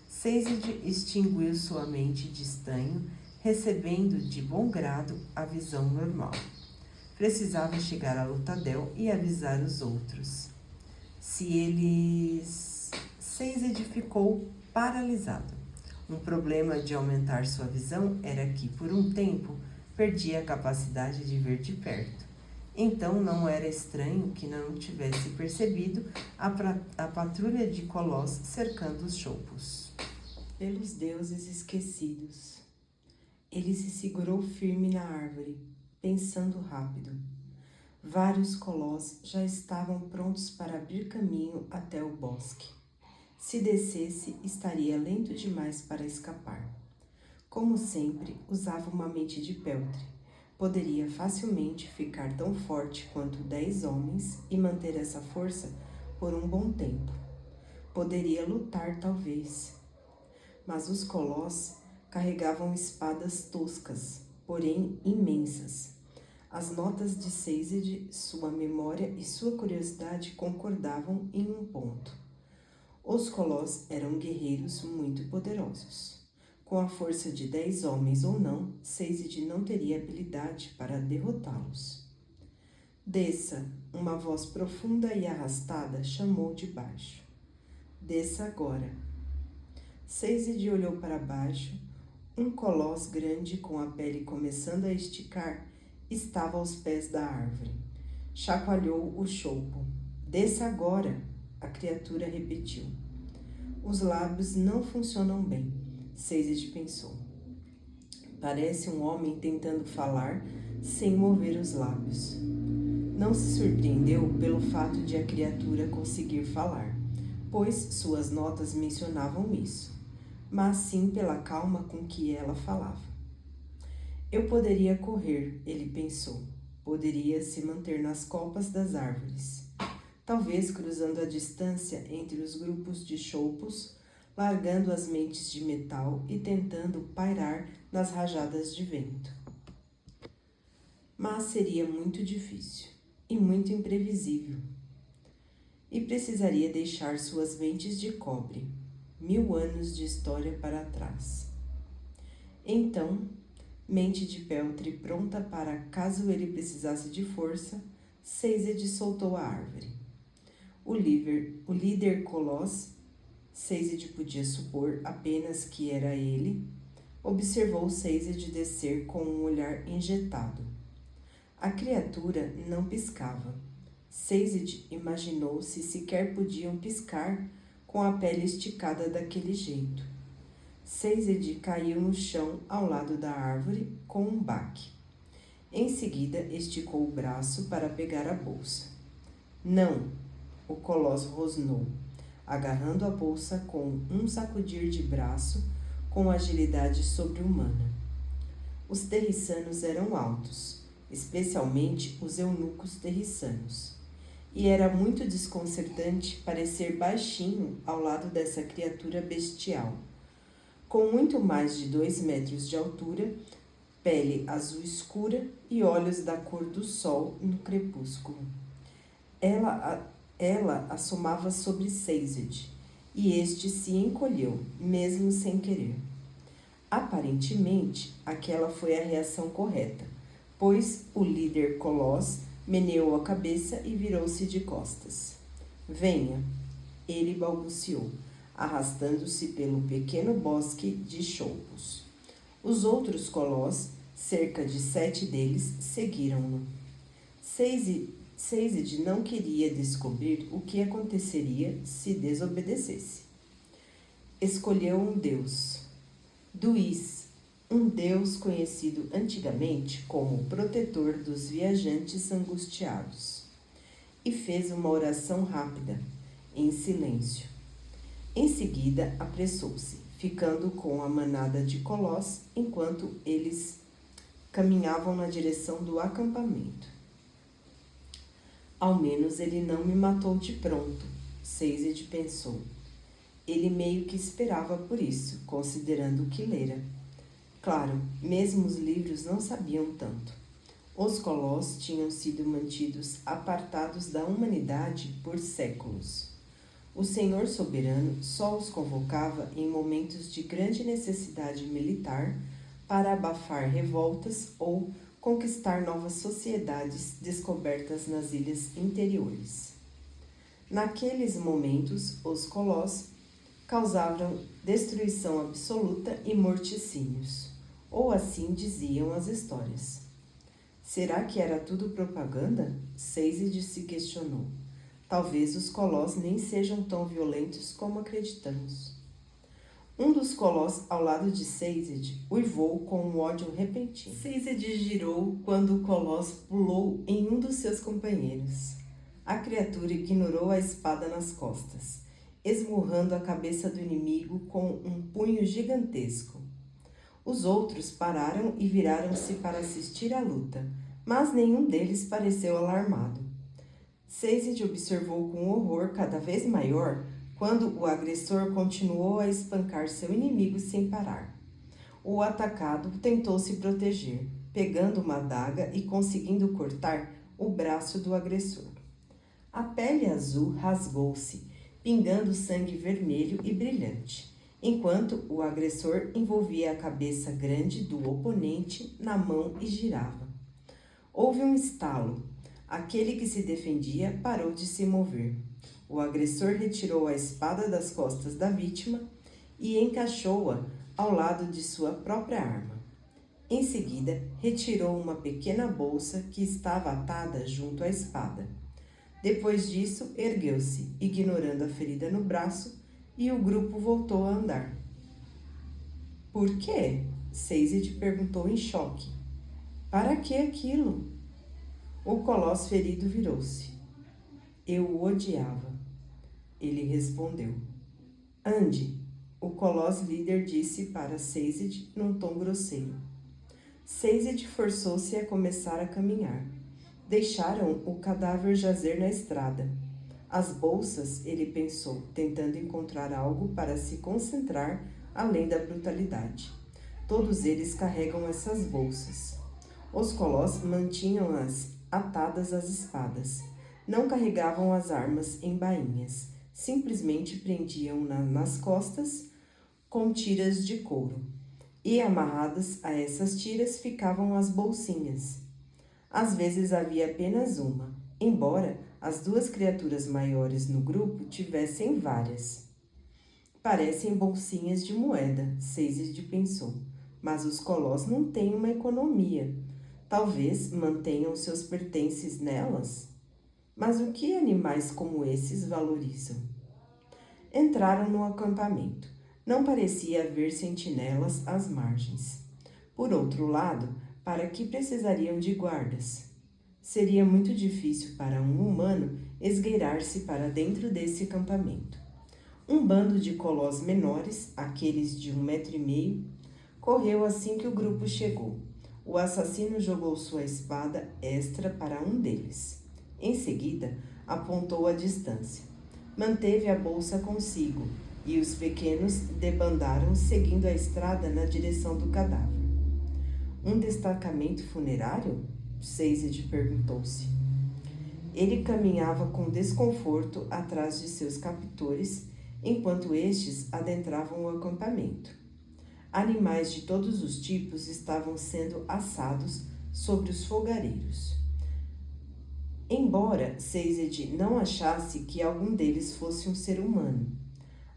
Seized extinguiu sua mente de estanho, recebendo de bom grado a visão normal. Precisava chegar a Lutadel e avisar os outros. Seized ficou paralisado. Um problema de aumentar sua visão era que, por um tempo, perdia a capacidade de ver de perto. Então não era estranho que não tivesse percebido a patrulha de Colossos cercando os choupos. Pelos deuses esquecidos. Ele se segurou firme na árvore, pensando rápido. Vários Colossos já estavam prontos para abrir caminho até o bosque. Se descesse, estaria lento demais para escapar. Como sempre, usava uma mente de peltre. Poderia facilmente ficar tão forte quanto 10 homens e manter essa força por um bom tempo. Poderia lutar, talvez. Mas os Colossos carregavam espadas toscas, porém imensas. As notas de Seized, sua memória e sua curiosidade concordavam em um ponto. Os Colossos eram guerreiros muito poderosos. Com a força de 10 homens ou não, Seized não teria habilidade para derrotá-los. Desça, uma voz profunda e arrastada chamou de baixo. Desça agora. Seized olhou para baixo. Um colosso grande com a pele começando a esticar estava aos pés da árvore. Chacoalhou o choupo. Desça agora, a criatura repetiu. Os lábios não funcionam bem, Seized pensou. Parece um homem tentando falar sem mover os lábios. Não se surpreendeu pelo fato de a criatura conseguir falar, pois suas notas mencionavam isso, mas sim pela calma com que ela falava. Eu poderia correr, ele pensou. Poderia se manter nas copas das árvores. talvez cruzando a distância entre os grupos de choupos, largando as mentes de metal e tentando pairar nas rajadas de vento. Mas seria muito difícil e muito imprevisível, e precisaria deixar suas mentes de cobre, 1000 anos de história para trás. Então, mente de peltre pronta para caso ele precisasse de força, Sazed soltou a árvore. O líder Coloss, Sazed podia supor apenas que era ele, observou Sazed descer com um olhar injetado. A criatura não piscava. Sazed imaginou se sequer podiam piscar com a pele esticada daquele jeito. Sazed caiu no chão ao lado da árvore com um baque. Em seguida, esticou o braço para pegar a bolsa. Não, o Colosso rosnou, agarrando a bolsa com um sacudir de braço com agilidade sobre-humana. Os terrissanos eram altos, especialmente os eunucos terrissanos, e era muito desconcertante parecer baixinho ao lado dessa criatura bestial. Com muito mais de 2 metros de altura, pele azul escura e olhos da cor do sol no crepúsculo. Ela assomava sobre Sazed, e este se encolheu, mesmo sem querer. Aparentemente, aquela foi a reação correta, pois o líder Coloss meneou a cabeça e virou-se de costas. Venha, ele balbuciou, arrastando-se pelo pequeno bosque de choupos. Os outros Coloss, cerca de 7 deles, seguiram-no. Sazed não queria descobrir o que aconteceria se desobedecesse. Escolheu um deus, Duis, um deus conhecido antigamente como protetor dos viajantes angustiados, e fez uma oração rápida, em silêncio. Em seguida, apressou-se, ficando com a manada de Coloss enquanto eles caminhavam na direção do acampamento. Ao menos ele não me matou de pronto, Sazed pensou. Ele meio que esperava por isso, considerando o que lera. Claro, mesmo os livros não sabiam tanto. Os Coloss tinham sido mantidos apartados da humanidade por séculos. O Senhor Soberano só os convocava em momentos de grande necessidade militar para abafar revoltas ou conquistar novas sociedades descobertas nas ilhas interiores. Naqueles momentos, os Coloss causavam destruição absoluta e morticínios, ou assim diziam as histórias. Será que era tudo propaganda? Sazed se questionou. Talvez os Coloss nem sejam tão violentos como acreditamos. Um dos Coloss ao lado de Sazed uivou com um ódio repentino. Sazed girou quando o Coloss pulou em um dos seus companheiros. A criatura ignorou a espada nas costas, esmurrando a cabeça do inimigo com um punho gigantesco. Os outros pararam e viraram-se para assistir à luta, mas nenhum deles pareceu alarmado. Sazed observou com horror cada vez maior quando o agressor continuou a espancar seu inimigo sem parar. O atacado tentou se proteger, pegando uma adaga e conseguindo cortar o braço do agressor. A pele azul rasgou-se, pingando sangue vermelho e brilhante, enquanto o agressor envolvia a cabeça grande do oponente na mão e girava. Houve um estalo. Aquele que se defendia parou de se mover. O agressor retirou a espada das costas da vítima e encaixou-a ao lado de sua própria arma. Em seguida, retirou uma pequena bolsa que estava atada junto à espada. Depois disso, ergueu-se, ignorando a ferida no braço, e o grupo voltou a andar. Por quê? Sazed perguntou em choque. Para que aquilo? O Colosso ferido virou-se. Eu o odiava. Ele respondeu. Ande, o Colosso líder disse para Sazed num tom grosseiro. Sazed forçou-se a começar a caminhar. Deixaram o cadáver jazer na estrada. As bolsas, ele pensou, tentando encontrar algo para se concentrar além da brutalidade. Todos eles carregam essas bolsas. Os colós mantinham-as atadas às espadas. Não carregavam as armas em bainhas. Simplesmente prendiam-nas nas costas com tiras de couro. E amarradas a essas tiras ficavam as bolsinhas. Às vezes havia apenas uma, embora as duas criaturas maiores no grupo tivessem várias. Parecem bolsinhas de moeda, Sazed pensou, mas os colós não têm uma economia. Talvez mantenham seus pertences nelas? Mas o que animais como esses valorizam? Entraram no acampamento. Não parecia haver sentinelas às margens. Por outro lado, para que precisariam de guardas? Seria muito difícil para um humano esgueirar-se para dentro desse acampamento. Um bando de colós menores, aqueles de 1,5 m, correu assim que o grupo chegou. O assassino jogou sua espada extra para um deles. Em seguida, apontou a distância. Manteve a bolsa consigo e os pequenos debandaram seguindo a estrada na direção do cadáver. Um destacamento funerário? Sazed perguntou-se. Ele caminhava com desconforto atrás de seus captores, enquanto estes adentravam o acampamento. Animais de todos os tipos estavam sendo assados sobre os fogareiros. Embora Sazed não achasse que algum deles fosse um ser humano.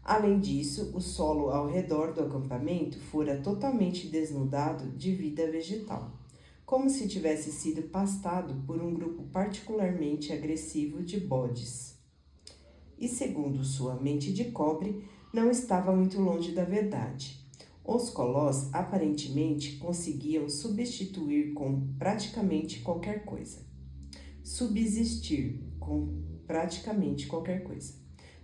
Além disso, o solo ao redor do acampamento fora totalmente desnudado de vida vegetal, como se tivesse sido pastado por um grupo particularmente agressivo de bodes. E segundo sua mente de cobre, não estava muito longe da verdade. Os colós aparentemente conseguiam substituir com praticamente qualquer coisa. Subsistir com praticamente qualquer coisa.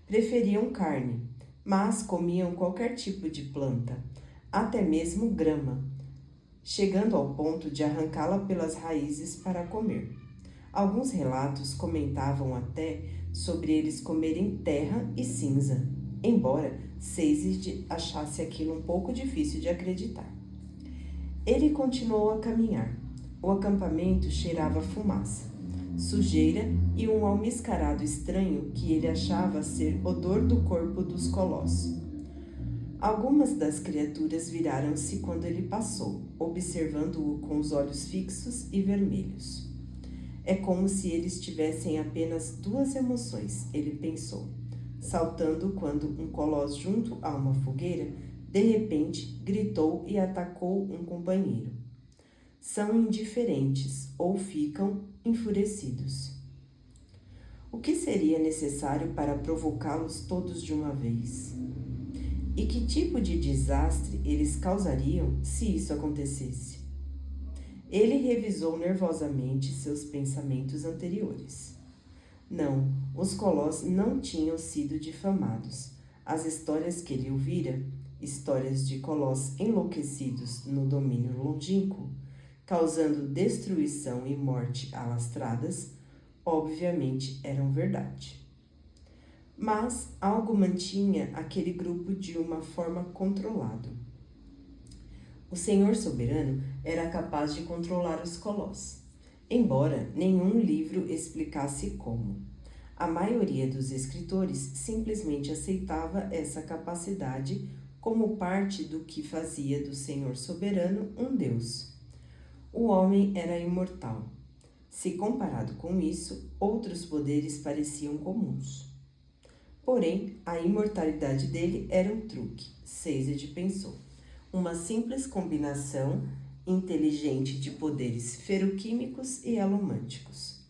Preferiam carne, mas comiam qualquer tipo de planta, até mesmo grama, chegando ao ponto de arrancá-la pelas raízes para comer. Alguns relatos comentavam até sobre eles comerem terra e cinza, embora Sazed achasse aquilo um pouco difícil de acreditar. Ele continuou a caminhar. O acampamento cheirava a fumaça, sujeira e um almiscarado estranho que ele achava ser odor do corpo dos colós. Algumas das criaturas viraram-se quando ele passou, observando-o com os olhos fixos e vermelhos. É como se eles tivessem apenas duas emoções, ele pensou, saltando quando um colosso junto a uma fogueira, de repente, gritou e atacou um companheiro. São indiferentes ou ficam enfurecidos. O que seria necessário para provocá-los todos de uma vez? E que tipo de desastre eles causariam se isso acontecesse? Ele revisou nervosamente seus pensamentos anteriores. Não, os colós não tinham sido difamados. As histórias que ele ouvira, histórias de colós enlouquecidos no domínio longínquo, causando destruição e morte alastradas, obviamente eram verdade. Mas algo mantinha aquele grupo de uma forma controlada. O Senhor Soberano era capaz de controlar os colós, embora nenhum livro explicasse como. A maioria dos escritores simplesmente aceitava essa capacidade como parte do que fazia do Senhor Soberano um Deus. O homem era imortal. Se comparado com isso, outros poderes pareciam comuns. Porém, a imortalidade dele era um truque, Sazed pensou. Uma simples combinação inteligente de poderes feroquímicos e alomânticos.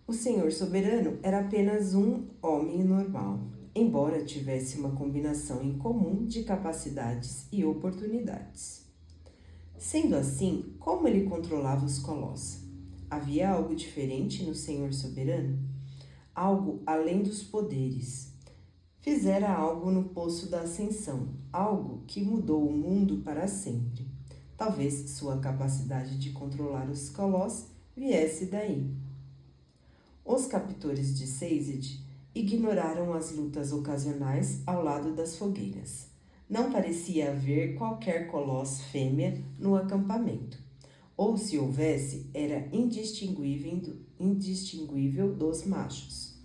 O Senhor Soberano era apenas um homem normal, embora tivesse uma combinação incomum de capacidades e oportunidades. Sendo assim, como ele controlava os colós? Havia algo diferente no Senhor Soberano? Algo além dos poderes. Fizera algo no Poço da Ascensão, algo que mudou o mundo para sempre. Talvez sua capacidade de controlar os colós viesse daí. Os captores de Sazed ignoraram as lutas ocasionais ao lado das fogueiras. Não parecia haver qualquer colosso fêmea no acampamento, ou se houvesse, era indistinguível dos machos.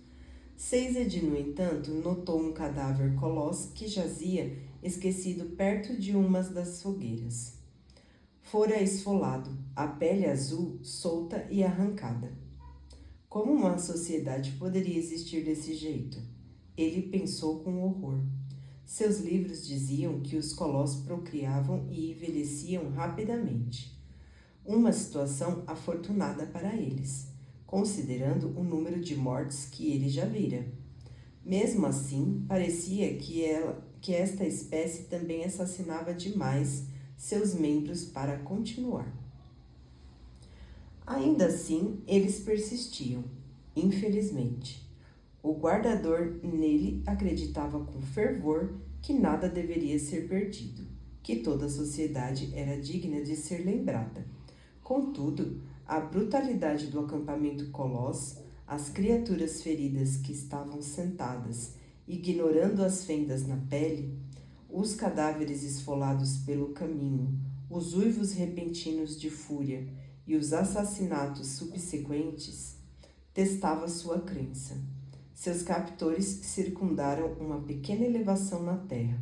Seized, no entanto, notou um cadáver colosso que jazia esquecido perto de uma das fogueiras. Fora esfolado, a pele azul solta e arrancada. Como uma sociedade poderia existir desse jeito? Ele pensou com horror. Seus livros diziam que os colossos procriavam e envelheciam rapidamente. Uma situação afortunada para eles, considerando o número de mortes que ele já vira. Mesmo assim, parecia que esta espécie também assassinava demais seus membros para continuar. Ainda assim, eles persistiam, infelizmente. O guardador nele acreditava com fervor que nada deveria ser perdido, que toda a sociedade era digna de ser lembrada. Contudo, a brutalidade do acampamento colosso, as criaturas feridas que estavam sentadas, ignorando as fendas na pele, os cadáveres esfolados pelo caminho, os uivos repentinos de fúria e os assassinatos subsequentes, testava sua crença. Seus captores circundaram uma pequena elevação na terra,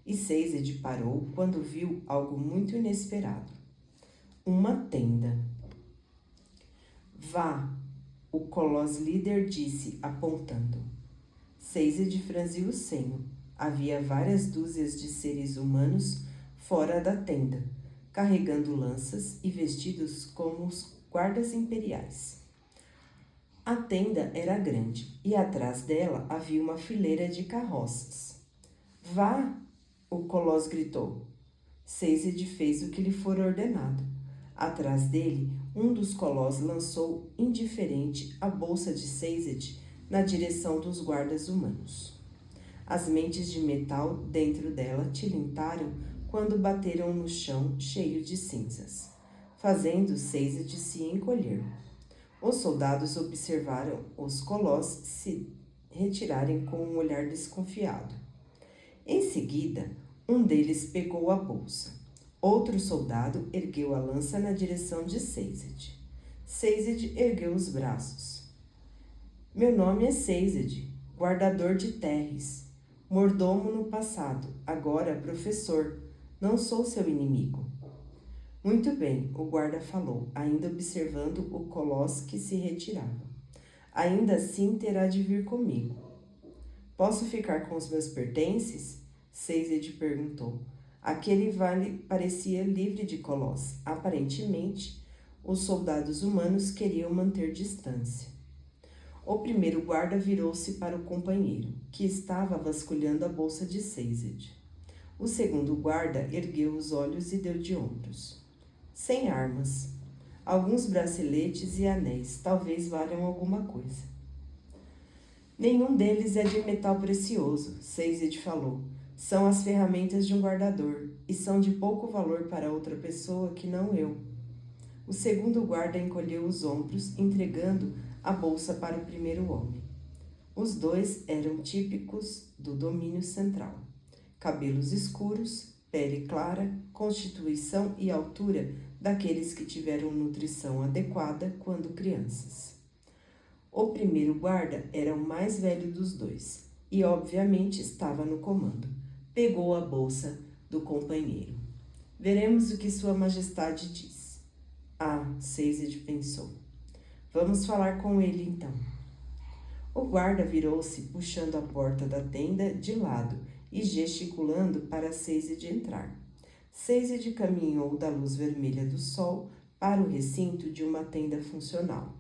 e Seized parou quando viu algo muito inesperado. Uma tenda. Vá, o colosso líder disse, apontando. Seized franziu o senho. Havia várias dúzias de seres humanos fora da tenda, carregando lanças e vestidos como os guardas imperiais. A tenda era grande e atrás dela havia uma fileira de carroças. Vá! O colosso gritou. Seized fez o que lhe fora ordenado. Atrás dele, um dos colossos lançou indiferente a bolsa de Seized na direção dos guardas humanos. As mentes de metal dentro dela tilintaram quando bateram no chão cheio de cinzas, fazendo Seized se encolher. Os soldados observaram os colossos se retirarem com um olhar desconfiado. Em seguida, um deles pegou a bolsa. Outro soldado ergueu a lança na direção de Seized. Seized ergueu os braços. Meu nome é Seized, guardador de terres, mordomo no passado, agora professor. Não sou seu inimigo. Muito bem, o guarda falou, ainda observando o colosso que se retirava. Ainda assim terá de vir comigo. Posso ficar com os meus pertences? Seized perguntou. Aquele vale parecia livre de colosso. Aparentemente, os soldados humanos queriam manter distância. O primeiro guarda virou-se para o companheiro, que estava vasculhando a bolsa de Seized. O segundo guarda ergueu os olhos e deu de ombros. Sem armas. Alguns braceletes e anéis talvez valham alguma coisa. Nenhum deles é de metal precioso, Seized falou. São as ferramentas de um guardador e são de pouco valor para outra pessoa que não eu. O segundo guarda encolheu os ombros, entregando a bolsa para o primeiro homem. Os dois eram típicos do domínio central. Cabelos escuros, pele clara, constituição e altura daqueles que tiveram nutrição adequada quando crianças. O primeiro guarda era o mais velho dos dois e, obviamente, estava no comando. Pegou a bolsa do companheiro. Veremos o que Sua Majestade diz. Ah, Seized pensou. Vamos falar com ele então. O guarda virou-se, puxando a porta da tenda de lado e gesticulando para Seized entrar. Seized caminhou da luz vermelha do sol para o recinto de uma tenda funcional,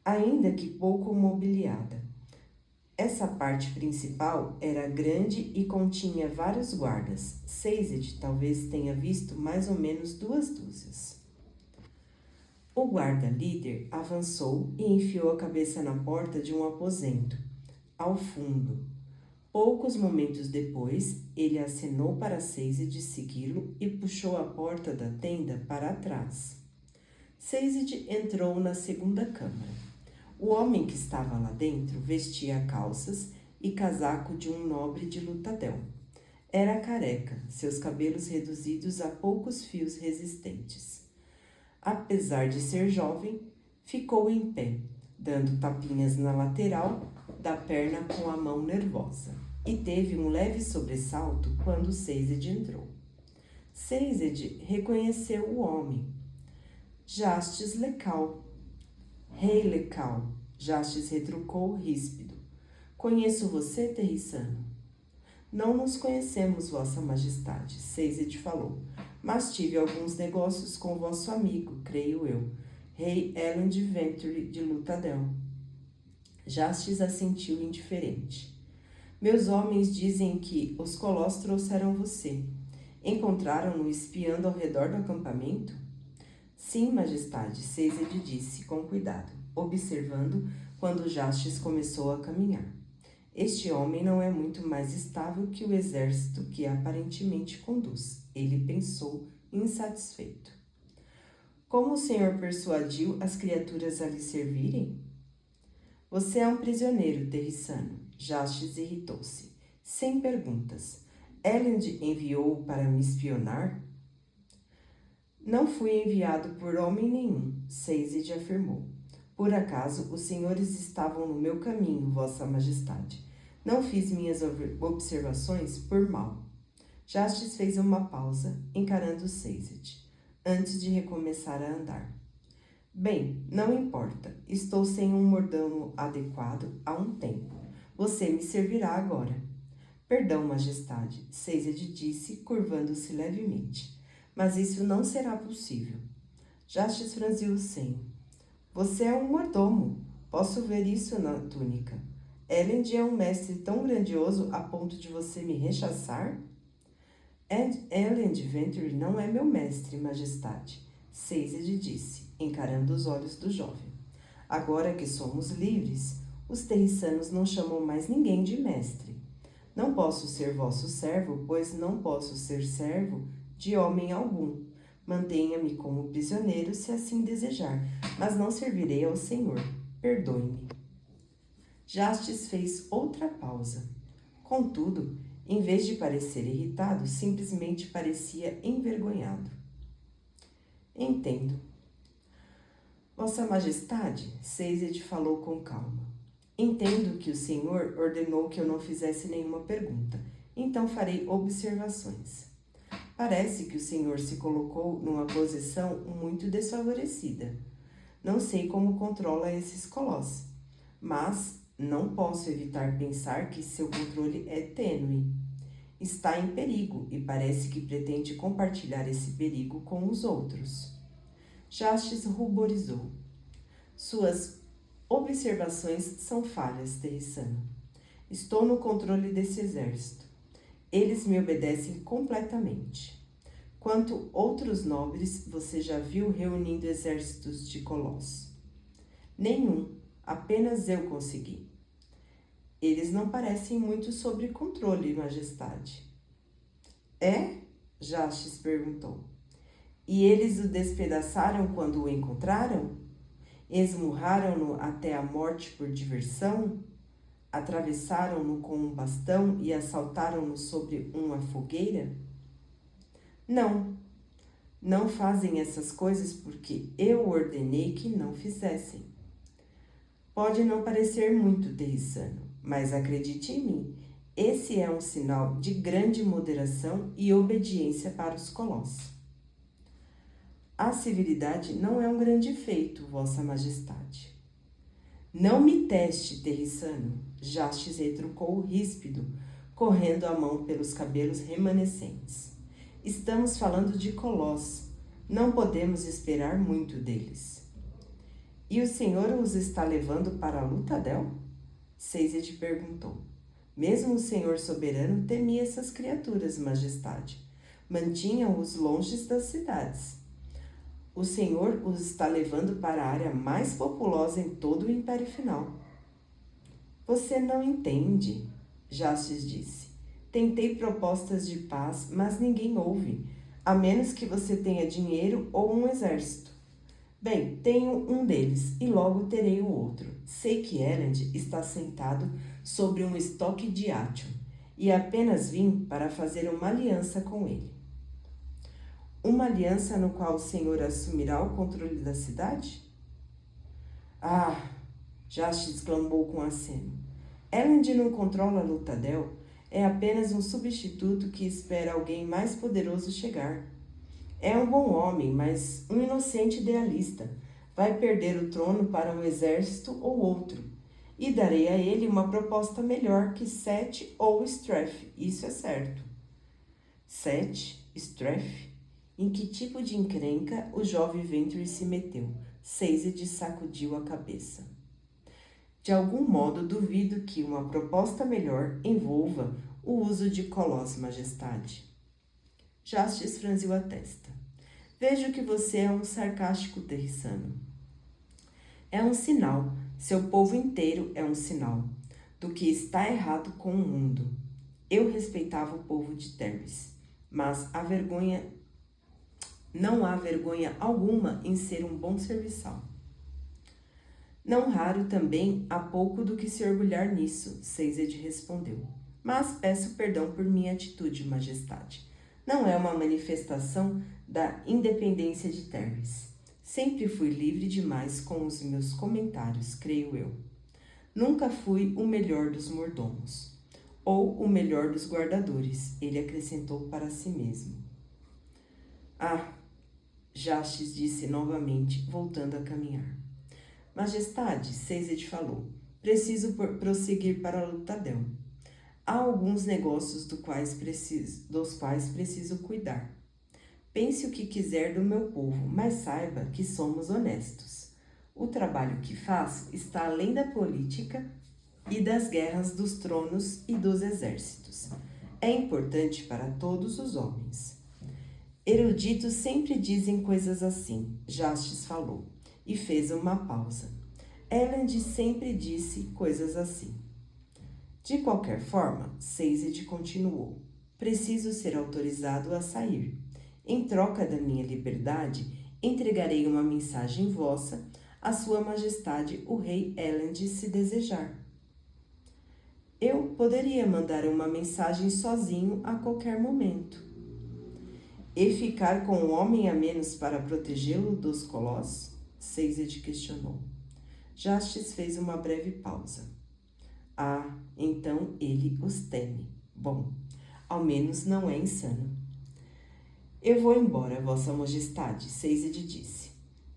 ainda que pouco mobiliada. Essa parte principal era grande e continha vários guardas. Seized talvez tenha visto mais ou menos 2 dúzias. O guarda-líder avançou e enfiou a cabeça na porta de um aposento, ao fundo. Poucos momentos depois, ele acenou para Seized segui-lo e puxou a porta da tenda para trás. Seized entrou na segunda câmara. O homem que estava lá dentro vestia calças e casaco de um nobre de Lutadel. Era careca, seus cabelos reduzidos a poucos fios resistentes. Apesar de ser jovem, ficou em pé, dando tapinhas na lateral da perna com a mão nervosa, e teve um leve sobressalto quando Sazed entrou. Sazed reconheceu o homem. Jastes Lecal. Rei Lecal, Jastes retrucou ríspido. Conheço você, Terrissano? Não nos conhecemos, Vossa Majestade, Sazed falou, mas tive alguns negócios com vosso amigo, creio eu, Rei Elend Venturi de Lutadel. Jastes assentiu indiferente. Meus homens dizem que os Colós trouxeram você. Encontraram-no espiando ao redor do acampamento? Sim, Majestade, Sazed disse, com cuidado, observando quando Jastes começou a caminhar. Este homem não é muito mais estável que o exército que aparentemente conduz, ele pensou, insatisfeito. Como o senhor persuadiu as criaturas a lhe servirem? Você é um prisioneiro, Terrissano. Jastes irritou-se. Sem perguntas. Elend enviou-o para me espionar? Não fui enviado por homem nenhum, Sazed afirmou. Por acaso, os senhores estavam no meu caminho, Vossa Majestade. Não fiz minhas observações por mal. Jastes fez uma pausa, encarando Sazed, antes de recomeçar a andar. Bem, não importa. Estou sem um mordomo adequado há um tempo. Você me servirá agora. Perdão, Majestade, Sazed disse, curvando-se levemente. Mas isso não será possível. Jastes franziu o senho. Você é um mordomo. Posso ver isso na túnica. Elend é um mestre tão grandioso a ponto de você me rechaçar? Elend Venturi não é meu mestre, Majestade, Sazed disse, encarando os olhos do jovem. Agora que somos livres, os terrissanos não chamam mais ninguém de mestre. Não posso ser vosso servo, pois não posso ser servo de homem algum. Mantenha-me como prisioneiro se assim desejar, mas não servirei ao Senhor. Perdoe-me. Jastes fez outra pausa. Contudo, em vez de parecer irritado, simplesmente parecia envergonhado. Entendo. Vossa Majestade, Sazed falou com calma. Entendo que o Senhor ordenou que eu não fizesse nenhuma pergunta, então farei observações. Parece que o Senhor se colocou numa posição muito desfavorecida. Não sei como controla esses Colós, mas não posso evitar pensar que seu controle é tênue. Está em perigo e parece que pretende compartilhar esse perigo com os outros. Jastes ruborizou. Suas observações são falhas, Terrissano. Estou no controle desse exército. Eles me obedecem completamente. Quanto outros nobres você já viu reunindo exércitos de Colós? Nenhum, apenas eu consegui. Eles não parecem muito sob controle, Majestade. É? Jastes perguntou. E eles o despedaçaram quando o encontraram? Esmurraram-no até a morte por diversão? Atravessaram-no com um bastão e assaltaram-no sobre uma fogueira? Não, não fazem essas coisas porque eu ordenei que não fizessem. Pode não parecer muito, Terrissano, mas acredite em mim, esse é um sinal de grande moderação e obediência para os Colós. A civilidade não é um grande feito, Vossa Majestade. Não me teste, Terrissano, Jastes retrucou ríspido, correndo a mão pelos cabelos remanescentes. Estamos falando de Colós, não podemos esperar muito deles. E o senhor os está levando para a Lutadel? Sazed perguntou. Mesmo o senhor soberano temia essas criaturas, Majestade. Mantinha-os longe das cidades. O senhor os está levando para a área mais populosa em todo o Império Final. Você não entende, Jastes disse. Tentei propostas de paz, mas ninguém ouve, a menos que você tenha dinheiro ou um exército. Bem, tenho um deles e logo terei o outro. Sei que Elend está sentado sobre um estoque de átio e apenas vim para fazer uma aliança com ele. Uma aliança no qual o senhor assumirá o controle da cidade? Ah, Jastes exclamou com aceno. Elend não controla Lutadel, é apenas um substituto que espera alguém mais poderoso chegar. É um bom homem, mas um inocente idealista. Vai perder o trono para um exército ou outro. E darei a ele uma proposta melhor que Set ou Strath, isso é certo. Set? Strath? Em que tipo de encrenca o jovem Venturi se meteu? Sazed sacudiu a cabeça. De algum modo duvido que uma proposta melhor envolva o uso de Colós, Majestade. Jastes franziu a testa. Vejo que você é um sarcástico terrissano. É um sinal, seu povo inteiro é um sinal, do que está errado com o mundo. Eu respeitava o povo de Tervis, mas não há vergonha alguma em ser um bom serviçal. Não raro também há pouco do que se orgulhar nisso, Sazed respondeu. Mas peço perdão por minha atitude, Majestade. Não é uma manifestação da independência de Tervis. Sempre fui livre demais com os meus comentários, creio eu. Nunca fui o melhor dos mordomos, ou o melhor dos guardadores, ele acrescentou para si mesmo. Ah, Jastes disse novamente, voltando a caminhar. Majestade, Sazed falou, preciso prosseguir para Lutadel. Há alguns negócios dos quais preciso cuidar. Pense o que quiser do meu povo, mas saiba que somos honestos. O trabalho que faço está além da política e das guerras dos tronos e dos exércitos. É importante para todos os homens. Eruditos sempre dizem coisas assim, Jastes falou, e fez uma pausa. Elend sempre disse coisas assim. De qualquer forma, Sazed continuou, preciso ser autorizado a sair. Em troca da minha liberdade, entregarei uma mensagem vossa a sua majestade, o rei Elend, se desejar. Eu poderia mandar uma mensagem sozinho a qualquer momento. E ficar com um homem a menos para protegê-lo dos Colós? Sazed questionou. Jastes fez uma breve pausa. Ah, então ele os teme. Bom, ao menos não é insano. Eu vou embora, Vossa Majestade, Sazed disse.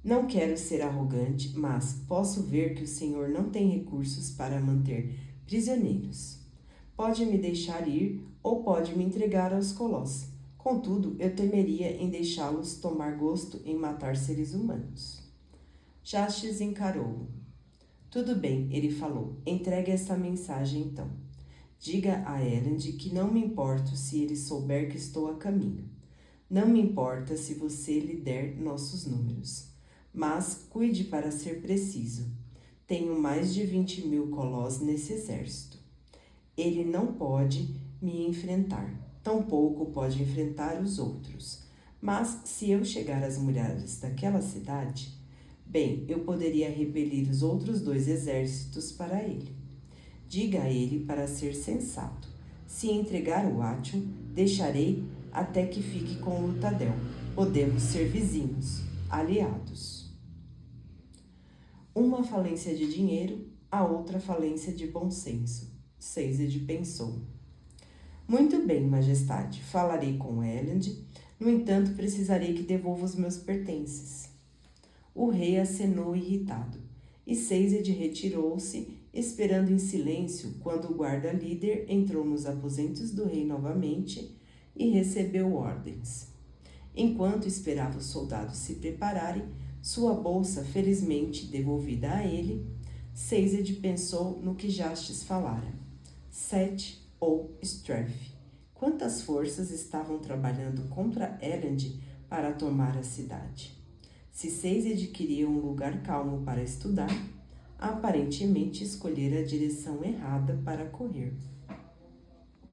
Não quero ser arrogante, mas posso ver que o senhor não tem recursos para manter prisioneiros. Pode me deixar ir ou pode me entregar aos Colós. Contudo, eu temeria em deixá-los tomar gosto em matar seres humanos. Jastes encarou-o. Tudo bem, ele falou. Entregue essa mensagem então. Diga a Elend que não me importo se ele souber que estou a caminho. Não me importa se você lhe der nossos números. Mas cuide para ser preciso. Tenho mais de 20.000 Colós nesse exército. Ele não pode me enfrentar. Tampouco pode enfrentar os outros. Mas se eu chegar às muralhas daquela cidade, bem, eu poderia repelir os outros 2 exércitos para ele. Diga a ele para ser sensato. Se entregar o átio, deixarei até que fique com o Lutadel. Podemos ser vizinhos, aliados. Uma falência de dinheiro, a outra falência de bom senso. Sazed pensou. Muito bem, Majestade, falarei com Elend. No entanto, precisarei que devolva os meus pertences. O rei acenou irritado, e Sazed retirou-se, esperando em silêncio quando o guarda-líder entrou nos aposentos do rei novamente e recebeu ordens. Enquanto esperava os soldados se prepararem, sua bolsa felizmente devolvida a ele, Sazed pensou no que Jastes falara. Set ou Strath. Quantas forças estavam trabalhando contra Elend para tomar a cidade? Se Sazed queria um lugar calmo para estudar, aparentemente escolhera a direção errada para correr.